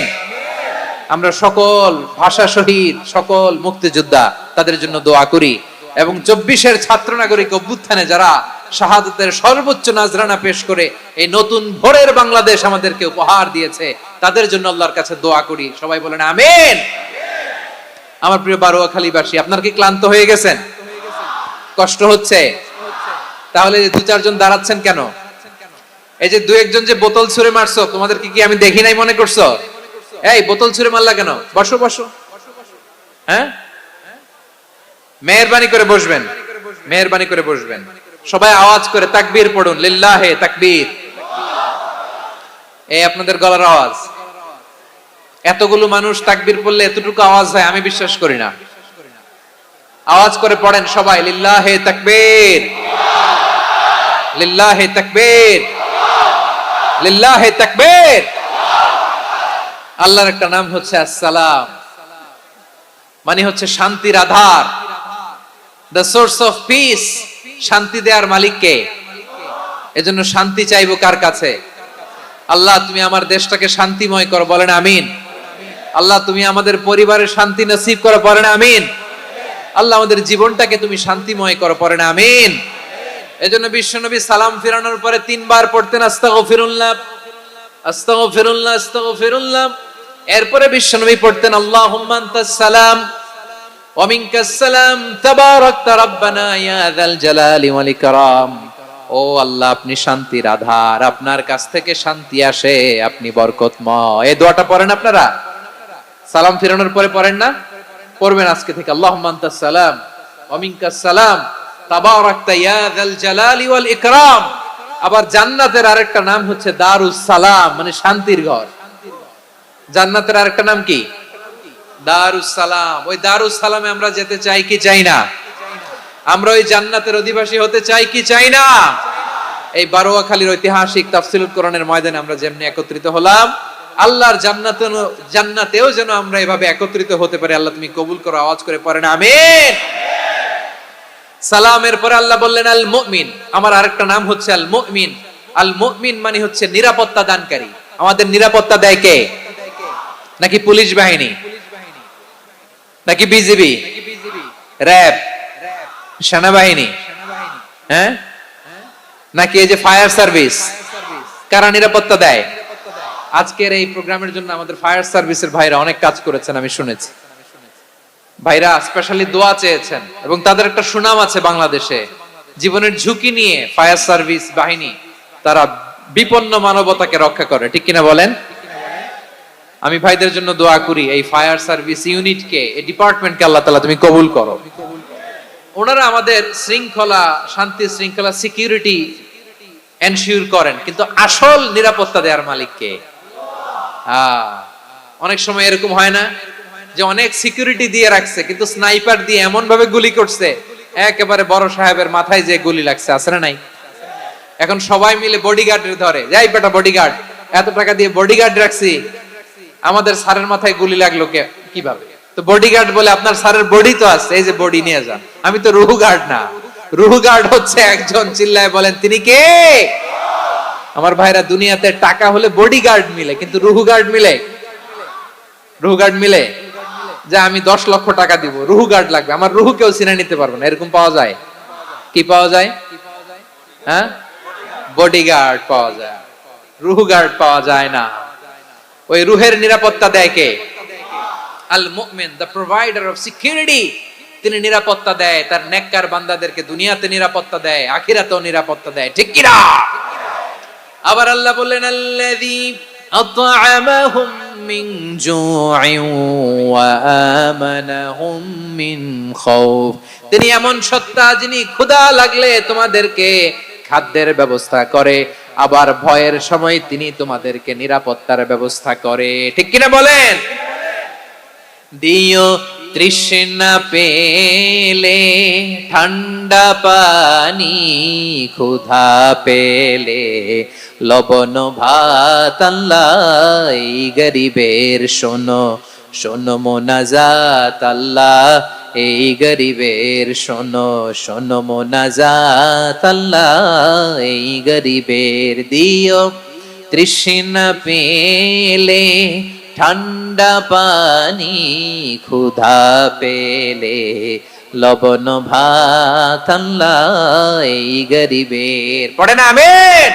A: আমরা সকল ভাষা শহীদ, সকল মুক্তিযোদ্ধা, তাদের জন্য দোয়া করি এবং 24-এর ছাত্র নাগরিক অভ্যুত্থানে যারা শাহাদাতের সর্বোচ্চ নাজরানা পেশ করে এই নতুন ভোরের বাংলাদেশ আমাদেরকে উপহার দিয়েছে, তাদের জন্য আল্লাহর কাছে দোয়া করি। সবাই বলেন আমিন। আমার প্রিয় বারোয়াখালীবাসী, আপনারা কি ক্লান্ত হয়ে গেছেন? কষ্ট হচ্ছে? তাহলে 2-4 জন দাঁড়াচ্ছেন কেন? এই যে 2-1 জন যে বোতল ছুঁড়ে মারছো, তোমাদেরকে কি আমি দেখি নাই মনে করছো? এই বোতল ছুঁড়ে মারলা কেন? বসো বসো। হ্যাঁ, মেহেরবানি করে বসবেন, মেহেরবানি করে বসবেন। সবাই আওয়াজ করে তাকবীর পড়ুন, লিল্লাহে তাকবীর। এই আপনাদের গলার আওয়াজ। এতগুলো মানুষ তাকবীর পড়লে এতটুকু আওয়াজ হয় আমি বিশ্বাস করি না। আওয়াজ করে পড়েন সবাই, লিল্লাহে তাকবীর, লিল্লাহে তাকবীর, লিল্লাহে তাকবীর। আল্লাহর একটা নাম হচ্ছে আসসালাম, মানে হচ্ছে শান্তির আধার, দ্য সোর্স অফ পিস। শান্তি দেওয়ার মালিক কে? এজন্য শান্তি চাইবো কার কাছে? আল্লাহ তুমি আমার দেশটাকে শান্তিময় করো, বলেন আমিন। আল্লাহ তুমি আমাদের পরিবারের শান্তি নসিব করো, বলেন আমিন। আল্লাহ আমাদের জীবনটাকে তুমি শান্তিময় করো, পড়েন আমিন। এজন্য বিশ্বনবী সালাম ফিরানোর পরে 3 বার পড়তেন আস্তাগফিরুল্লাহ, আস্তাগফিরুল্লাহ, আস্তাগফিরুল্লাহ। এরপরে বিশ্বনবী পড়তেন আল্লাহুম্মা আনতাস সালাম ওয়া মিনকাস সালাম তাবারাকতা রাব্বানা ইয়া যাল জালালি ওয়াল ইকরাম। ও আল্লাহ আপনি শান্তির আধার, আপনার কাছ থেকে শান্তি আসে, আপনি বরকতময়। এই দোয়াটা পড়েন আপনারা সালাম ফিরানোর পরে, পড়েন না? পড়বেন আজকে থেকে আল্লাহুম্মা আনতাস সালাম ওয়া মিনকাস সালাম তাবারাকতা ইয়া যাল জালালি ওয়াল ইকরাম। আবার জান্নাতের আরেকটা নাম হচ্ছে দারুস সালাম, মানে শান্তির ঘর। জান্নাতের আরেকটা নাম কি? দারুস সালাম। ওই দারুস সালামে আমরা যেতে চাই কি চাই না? আমরা ওই জান্নাতের অধিবাসী হতে চাই কি চাই না? এই বারোয়াখালীর ঐতিহাসিক তাফসীরুল কোরআনের ময়দানে আমরা যেমনি একত্রিত হলাম, আল্লাহর জান্নাতেও যেন আমরা এভাবে একত্রিত হতে পারি। আল্লাহ তুমি কবুল করো। আওয়াজ করে পড়েন আমিন। সালামের পরে আল্লাহ বললেন আল মুমিন। আমার আরেকটা নাম হচ্ছে আল মুমিন। আল মুমিন মানে হচ্ছে নিরাপত্তা দানকারী। আমাদের নিরাপত্তা দেয় কে? নাকি পুলিশ বাহিনী? নাকি বিজিবি, র্যাব, সেনাবাহিনী, হ্যাঁ, নাকি এই যে ফায়ার সার্ভিস? কারা নিরাপত্তা দেয়? আজকের এই প্রোগ্রামের জন্য আমাদের ফায়ার সার্ভিসের ভাইরা অনেক কাজ করেছেন, আমি শুনেছি। ভাইরা স্পেশালি দোয়া চেয়েছেন এবং তাদের একটা সুনাম আছে বাংলাদেশে। জীবনের ঝুঁকি নিয়ে ফায়ার সার্ভিস বাহিনী তারা বিপন্ন মানবতাকে রক্ষা করে, ঠিক কিনা বলেন? আমি ভাইদের জন্য দোয়া করি, এই ফায়ার সার্ভিস ইউনিটকে, এই ডিপার্টমেন্টকে আল্লাহ তাআলা তুমি কবুল করো। ওনারা আমাদের শৃঙ্খলা, শান্তি শৃঙ্খলা, সিকিউরিটি এনশিওর করেন, কিন্তু আসল নিরাপত্তা দেওয়ার মালিক কে? অনেক সময় এরকম হয় না যে অনেক সিকিউরিটি দিয়ে রাখছে কিন্তু স্নাইপার দিয়ে এমন ভাবে গুলি করছে একেবারে বড় সাহেবের মাথায় যে গুলি লাগছে, আছে না নাই? এখন সবাই মিলে বডিগার্ডের ধরে, যাই বেটা বডিগার্ড, এত টাকা দিয়ে বডিগার্ড রাখছি, আমাদের স্যারের মাথায় গুলি লাগলো কিভাবে? তো বডিগার্ড বলে আপনার স্যারের বডি তো আছে, এই যে বডি নিয়ে যান। আমি তো রুহু গার্ড না, রুহু গার্ড হচ্ছে একজন, চিল্লায় বলেন তিনি কে? আমার ভাইরা, দুনিয়াতে টাকা হলে বডিগার্ড মিলে, কিন্তু রুহু গার্ড মিলে? রুহু গার্ড মিলে? যে আমি 10 লক্ষ টাকা দিব, রুহু গার্ড লাগবে, আমার রুহু কেউ চিনে নিতে পারবে না, এরকম পাওয়া যায়? কি পাওয়া যায়? হ্যাঁ, বডিগার্ড পাওয়া যায়, রুহু গার্ড পাওয়া যায় না। ওই রুহের নিরাপত্তা দেয় কে? আল মুমিন, দ্য প্রোভাইডার অফ সিকিউরিটি। তিনি নিরাপত্তা দেয় তার নেককার বান্দাদেরকে, দুনিয়াতে নিরাপত্তা দেয়, আখিরাতেও নিরাপত্তা দেয়, ঠিক কি না? আবার আল্লাহ বললেন, আল্লাযী আত'আমাহুম মিন জু'ইন ওয়া আমানাহুম মিন খাউফ। তিনি এমন সত্তা যিনি ক্ষুধা লাগলে তোমাদেরকে খাদ্যের ব্যবস্থা করে, আবার ভয়ের সময় তিনি তোমাদেরকে নিরাপত্তার ব্যবস্থা করে, ঠিক কিনা বলেন? দিও তৃষ্ণা পেলে ঠান্ডা পানি, ক্ষুধা পেলে লবণ ভাত, আল্লাহ এই গরিবের শোনো শোনো মোনাজাত, আল্লাহ এই গরিবের শোনো শোনো মোনাজাত, আল্লাহ এই গরিবের। দিও তৃষ্ণা পেলে ঠান্ডা পানি, ক্ষুধা পেলে লবণ ভাত, আল্লাহ এই গরিবের। পড়ে না আমিন?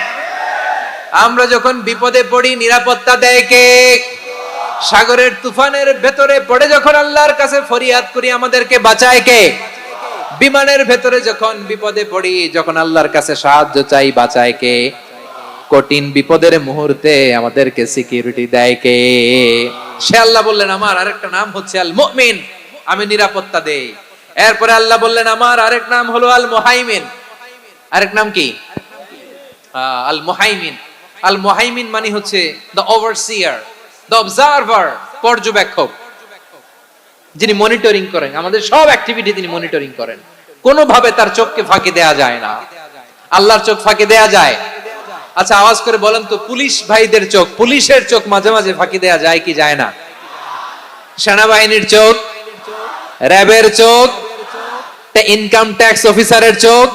A: আমরা যখন বিপদে পড়ি নিরাপত্তা দেয় কে? সাগরের তুফানের ভেতরে পড়ে যখন আল্লাহর কাছে ফরিয়াদ করি আমাদেরকে বাঁচায় কে? বিমানের ভেতরে যখন বিপদে পড়ি, যখন আল্লাহর কাছে সাহায্য চাই, বাঁচায় কে? কঠিন বিপদের মুহূর্তে আমাদেরকে সিকিউরিটি দেয় কে? সে আল্লাহ বললেন, আমার আরেকটা নাম হচ্ছে আল মুমিন, আমি নিরাপত্তা দেই। এরপরে আল্লাহ বললেন, আমার আরেক নাম হলো আল মুহাইমিন। আরেক নাম কি? আল মুহাইমিন। আল মুহাইমিন মানে হচ্ছে দ্য ওভারসিয়ার, দ্য অবজারভার, পর্যবেক্ষক, যিনি মনিটরিং করেন আমাদের সব অ্যাক্টিভিটি, তিনি মনিটরিং করেন। কোনোভাবে তার চোখকে ফাঁকি দেয়া যায় না। আল্লাহর চোখ ফাঁকি দেয়া যায়? আচ্ছা আওয়াজ করে বলেন তো, পুলিশ ভাইদের চোখ, পুলিশের চোখ মাঝে মাঝে ফাঁকি দেয়া যায় কি যায় না? সেনাবাহিনীর চোখ, র্যাবের চোখ, ইনকাম ট্যাক্স অফিসারের চোখ,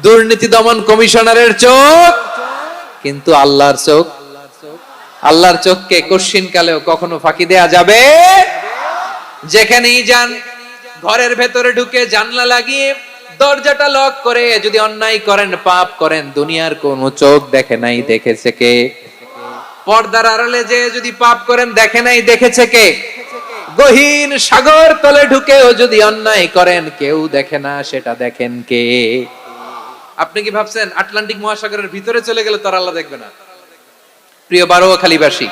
A: দুর্নীতি দমন কমিশনারের চোখ, কিন্তু আল্লাহর চোখ? আল্লাহর চোখকে কশিন কালেও কখনো ফাঁকি দেয়া যাবে? যেখানেই যান, ঘরের ভেতরে ঢুকে জানলা লাগিয়ে দরজাটা লক করে যদি অন্যায় করেন, পাপ করেন, দুনিয়ার কোন চোখ দেখে নাই, দেখেছে কে? পর্দার আড়ালে যে যদি পাপ করেন, দেখে নাই, দেখেছে কে? গহীন সাগর তলে ঢুকেও যদি অন্যায় করেন, কেউ দেখে না, সেটা দেখেন কে? আপনি কি ভাবছেন আটলান্টিক মহাসাগরের ভিতরে চলে গেলে তার আল্লাহ দেখবে না? প্রিয় বারোয়াখালীবাসী,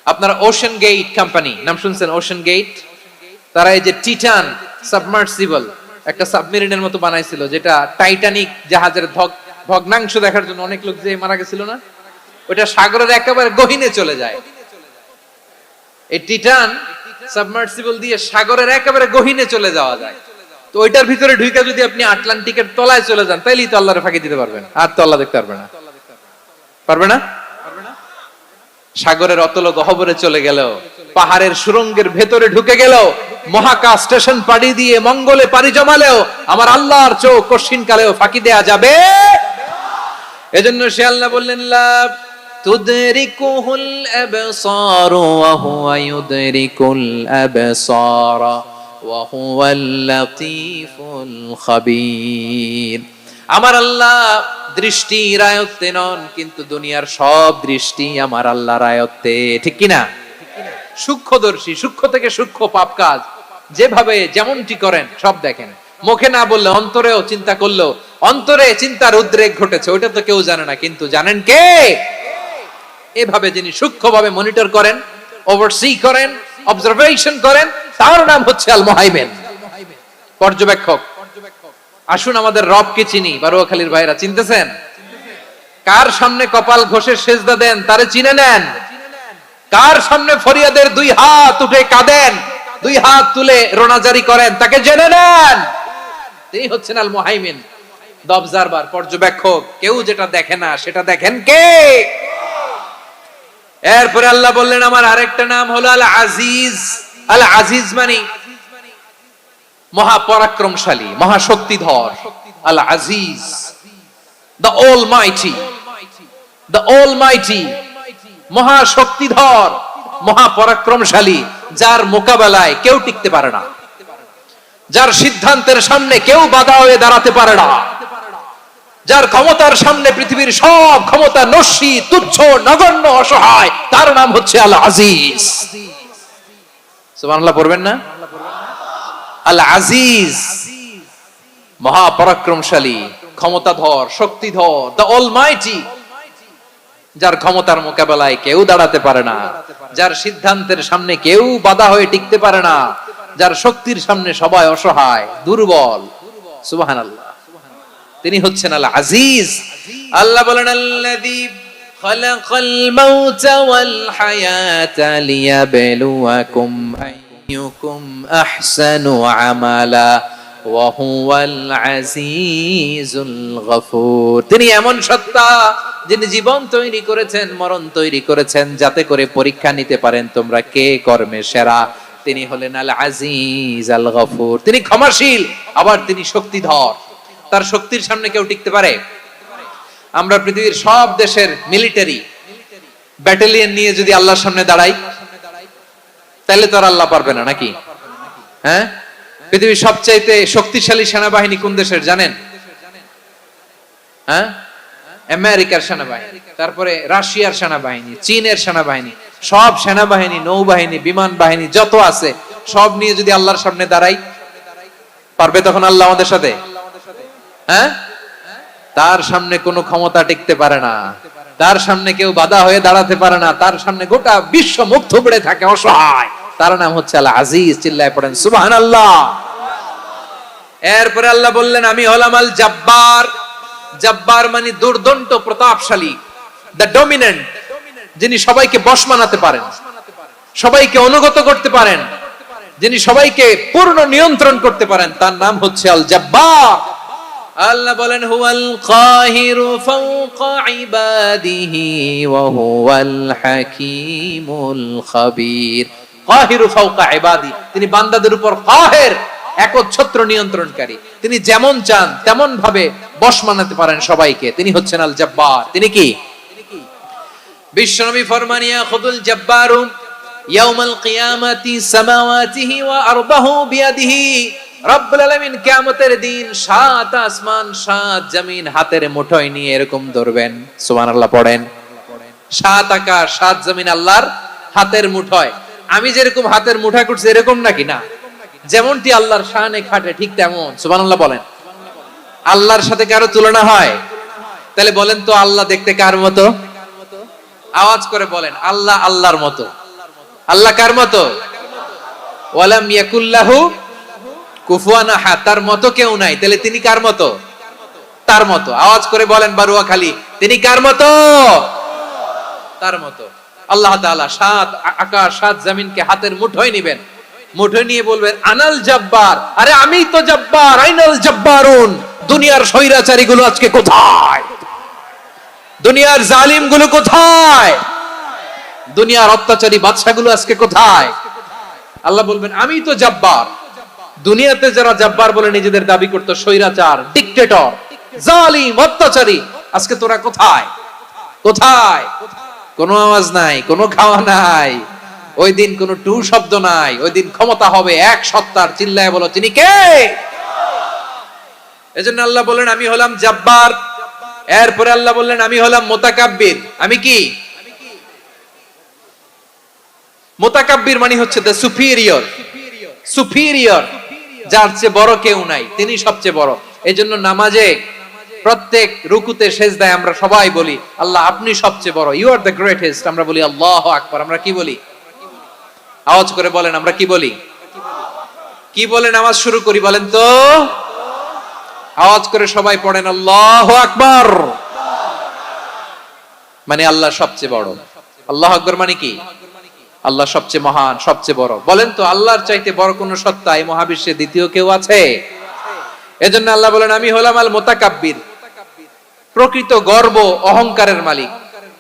A: আপনারা ওশান গেট কোম্পানি নাম শুনছেন? ওশান গেট, তারা এই যে টিটান সাবমার্সিবল একটা সাবমেরিনের মতো বানাইছিল, যেটা টাইটানিক জাহাজের ভগ্নাংশ দেখার জন্য অনেক লোক যে মারা গেছিল না, ওটা সাগরের একেবারে গহীনে চলে যায়। এই টিটান সাবমার্সিবল দিয়ে সাগরের একেবারে গহীনে চলে যাওয়া যায়। তো ওইটার ভিতরে ঢুকে যদি আপনি আটলান্টিকের তলায় চলে যান, তাইলেই তো আল্লাহরে ফাঁকি দিতে পারবেন, আর তো আল্লাহ দেখতে পারবে না। পারবে না? সাগরের অতল গহ্বরে চলে গেল, পাহাড়ের সুরঙ্গের ভেতরে ঢুকে গেল, মহাকাশ স্টেশন পাড়ি দিয়ে মঙ্গলে পাড়ি জমালেও আমার আল্লাহর চোখ কশিন কালেও ফাঁকি দেয়া যাবে? এজন্য সে আল্লাহ বললেন, লা তুদরিকুহুল আবসার ওয়া হুয়া ইউদরিকুল আবসার ওয়া হুয়াল লাতীফুল খাবীর। আমার আল্লাহ দৃষ্টির আয়ত্তে নন, কিন্তু দুনিয়ার সব দৃষ্টি আমার আল্লাহর আয়ত্তে, ঠিক কি না? সূক্ষ্মদর্শী, সূক্ষ্ম থেকে সূক্ষ্ম পাপ কাজ যেভাবে যেমনটি করেন সব দেখেন। মুখে না বললে অন্তরেও চিন্তা করলেও অন্তরে চিন্তার উদ্রেক ঘটেছে, ওইটা তো কেউ জানে না, কিন্তু জানেন কে? এভাবে যিনি সূক্ষ্মভাবে মনিটর করেন, ওভারসি করেন, অবজারভেশন করেন, তার নাম হচ্ছে আল মুহাইমিন, পর্যবেক্ষক। আসুন আমাদের রবকে চিনি। বারুয়াখালীর ভাইরা চিনতেছেন? কার সামনে কপাল ঘষে সেজদা দেন তারে চিনে নেন। কার সামনে ফরিয়াদের দুই হাত উঠে কাঁদেন, দুই হাত তুলে রোনাজারি করেন, তাকে জেনে নেন। তিনি হচ্ছেন আল মুহাইমিন, দ্য অবজারভার, পর্যবেক্ষক। কেউ যেটা দেখে না সেটা দেখেন কে? এরপরে আল্লাহ বললেন আমার আরেকটা নাম হলো আল আজিজ। আল আজিজ মানে মহাপরাক্রমশালী, মহাশক্তিধর। আল আজিজ, দ্য অলমাইটি, দ্য অলমাইটি, মহাশক্তিধর, মহাপরাক্রমশালী, যার মোকাবেলায় কেউ টিকতে পারে না, যার সিদ্ধান্তের সামনে কেউ বাধা হয়ে দাঁড়াতে পারে না, যার ক্ষমতার সামনে পৃথিবীর সব ক্ষমতা নস্যি, তুচ্ছ, নগণ্য, অসহায়, তার নাম হচ্ছে আল আজিজ। সুবহানাল্লাহ পড়বেন না? আল আজিজ, মহাপরাক্রমশালী, ক্ষমতাধর, শক্তিধর, দ্য অলমাইটি, যার ক্ষমতার মোকাবেলায় কেউ দাঁড়াতে পারে না, যার সিদ্ধান্তের সামনে কেউ বাধা হয়ে টিকতে পারে না, যার শক্তির সামনে সবাই অসহায়, দুর্বল। সুবহানাল্লাহ, তিনি হচ্ছেন আল আজিজ। আল্লাহ বলেন আল্লাযী খালাকাল মাউতা ওয়াল হায়াতা লিয়াবলুয়াকুম আইয়ুকুম আহসানু আমালা ওয়া হুয়াল আজিজুল গফুর। তিনি এমন সত্তা যিনি জীবন তৈরি করেছেন, মরণ তৈরি করেছেন, যাতে করে পরীক্ষা নিতে পারেন তোমরা কে কর্মে সেরা। তিনি হলেন আল আজিজ আল গফুর। তিনি ক্ষমাশীল, আবার তিনি শক্তিধর। তার শক্তির সামনে কেউ টিকতে পারে? আমরা পৃথিবীর সব দেশের মিলিটারি ব্যাটালিয়ন নিয়ে যদি আল্লাহর সামনে দাঁড়াই, তাহলে তো আর আল্লাহ পারবে না, নাকি? হ্যাঁ, পৃথিবীর সবচাইতে শক্তিশালী সেনাবাহিনী কোন দেশের জানেন? হ্যাঁ, আমেরিকার সেনাবাহিনী, তারপরে রাশিয়ার সেনাবাহিনী, চীনের সেনাবাহিনী, সব সেনাবাহিনী, নৌবাহিনী, বিমান বাহিনী যত আছে সব নিয়ে যদি আল্লাহর সামনে দাঁড়াই, পারবে তখন আল্লাহ আমাদের সাথে? হ্যাঁ, তার সামনে কোনো ক্ষমতা টিকতে পারে না, তার সামনে কেউ বাধা হয়ে দাঁড়াতে পারে না, তার সামনে গোটা বিশ্ব মুখ থুবড়ে থাকে, অসহায়। তার নাম হচ্ছে আল আজিজ। চিল্লায় পড়েন সুবহানাল্লাহ। এরপরে আল্লাহ বললেন আমি হলাম আল জব্বার। জব্বার মানে দুর্দন্ত, প্রতাপশালী, দ্য ডমিনেন্ট, যিনি সবাইকে বশ মানাতে পারেন, সবাইকে অনুগত করতে পারেন, যিনি সবাইকে পূর্ণ নিয়ন্ত্রণ করতে পারেন, তার নাম হচ্ছে আল জব্বার। আল্লাহ বলেন হুয়াল কাহিরু ফাওকা ইবাদিহি ওয়া হুয়াল হাকীমুল খাবীর। কাহিরু ফাওকা ইবাদি, তিনি বান্দাদের উপর কাহের, একচ্ছত্র নিয়ন্ত্রণকারী। তিনি যেমন চান তেমন ভাবে বশ মানাতে পারেন সবাইকে। তিনি হচ্ছেন আল জব্বার। তিনি কি? বিশ্বনবী ফরমান ইয়াখুদুল জব্বারু ইয়াউমাল কিয়ামাতি সামাওয়াতিহি ওয়া আরদাহু বিয়াদিহি। রব্বুল আলামিন কিয়ামতের দিন সাত আসমান সাত জমিন হাতের মুঠোয় নিয়ে এরকম ধরবেন। সুবহানাল্লাহ পড়েন। সাত আকাশ সাত জমিন আল্লাহর হাতের মুঠোয়। আমি যেরকম হাতের মুঠোয় করছি এরকম নাকি? না, যেমনটি আল্লাহর শানে খাটে ঠিক তেমন। সুবহানাল্লাহ বলেন। আল্লাহর সাথে কারো তুলনা হয়? তাহলে বলেন তো আল্লাহ দেখতে কার মতো? আওয়াজ করে বলেন আল্লাহ আল্লাহর মতো। আল্লাহ কার মতো? ওয়ালাম ইয়াকুল্লাহু কুফুয়ান আহাদ, তার মতো কেউ নাই। তাহলে তিনি কার মতো? তার মতো। আওয়াজ করে বলেন বারুয়াখালী, তিনি কার মতো? তার মতো। আল্লাহ তাআলা সাত আকাশ সাত জমিনকে হাতের মুঠোয় নিবেন, মুঠোয় নিয়ে বলবেন আনাল জব্বার। আরে আমি তো জব্বার, আইনাল জব্বারুন। দুনিয়ার স্বৈরাচারী গুলো আজকে কোথায়? দুনিয়ার জালিম গুলো কোথায়? দুনিয়ার অত্যাচারী বাদশা গুলো আজকে কোথায়? আল্লাহ বলবেন আমি তো জব্বার। দুনিয়াতে যারা জব্বার বলে নিজেদের দাবি করতো, স্বৈরাচার, ডিক্টেটর, জালিম, অত্যাচারী, আজকে তোরা কোথায়? কোথায়? কোনো আওয়াজ নাই, কোনো খাওয়া নাই, ওই দিন কোনো টু শব্দ নাই। ওই দিন ক্ষমতা হবে এক সত্তার। চিল্লায় বলো তিনি কে? এজন্য আল্লাহ বললেন আমি হলাম জাব্বার। এরপরে আল্লাহ বললেন আমি হলাম মুতাকাব্বির। আমি কি? মুতাকাব্বির মানে হচ্ছে দ্য সুপিরিয়র। সুপিরিয়র, যার চেয়ে বড় কেউ নাই, তিনি সবচেয়ে বড়। এজন্য নামাজে প্রত্যেক রুকুতে সেজদায় আমরা সবাই বলি আল্লাহ আপনি সবচেয়ে বড়, ইউ আর দ্য গ্রেটেস্ট। আমরা বলি আল্লাহু আকবার। আমরা কি বলি? আওয়াজ করে বলেন, আমরা কি বলি? কি বলে নামাজ শুরু করি বলেন তো? আওয়াজ করে সবাই পড়েন আল্লাহু আকবার। মানে আল্লাহ সবচেয়ে বড়। আল্লাহু আকবার মানে কি? আল্লাহ সবচেয়ে মহান, সবচেয়ে বড়। বলেন তো আল্লাহর চাইতে বড় কোন সত্তা এই মহাবিশ্বে দ্বিতীয় কেউ আছে? এজন্য আল্লাহ বলেন আমি হলাম আল মুতাকাব্বির। প্রকৃত গর্ব অহংকারের মালিক।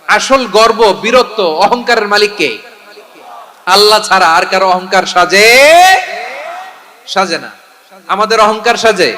A: আসল গর্ব, বীরত্ব, অহংকারের মালিক কে? আল্লাহ ছাড়া আর কারো অহংকার সাজে? সাজে না। আমাদের অহংকার সাজে?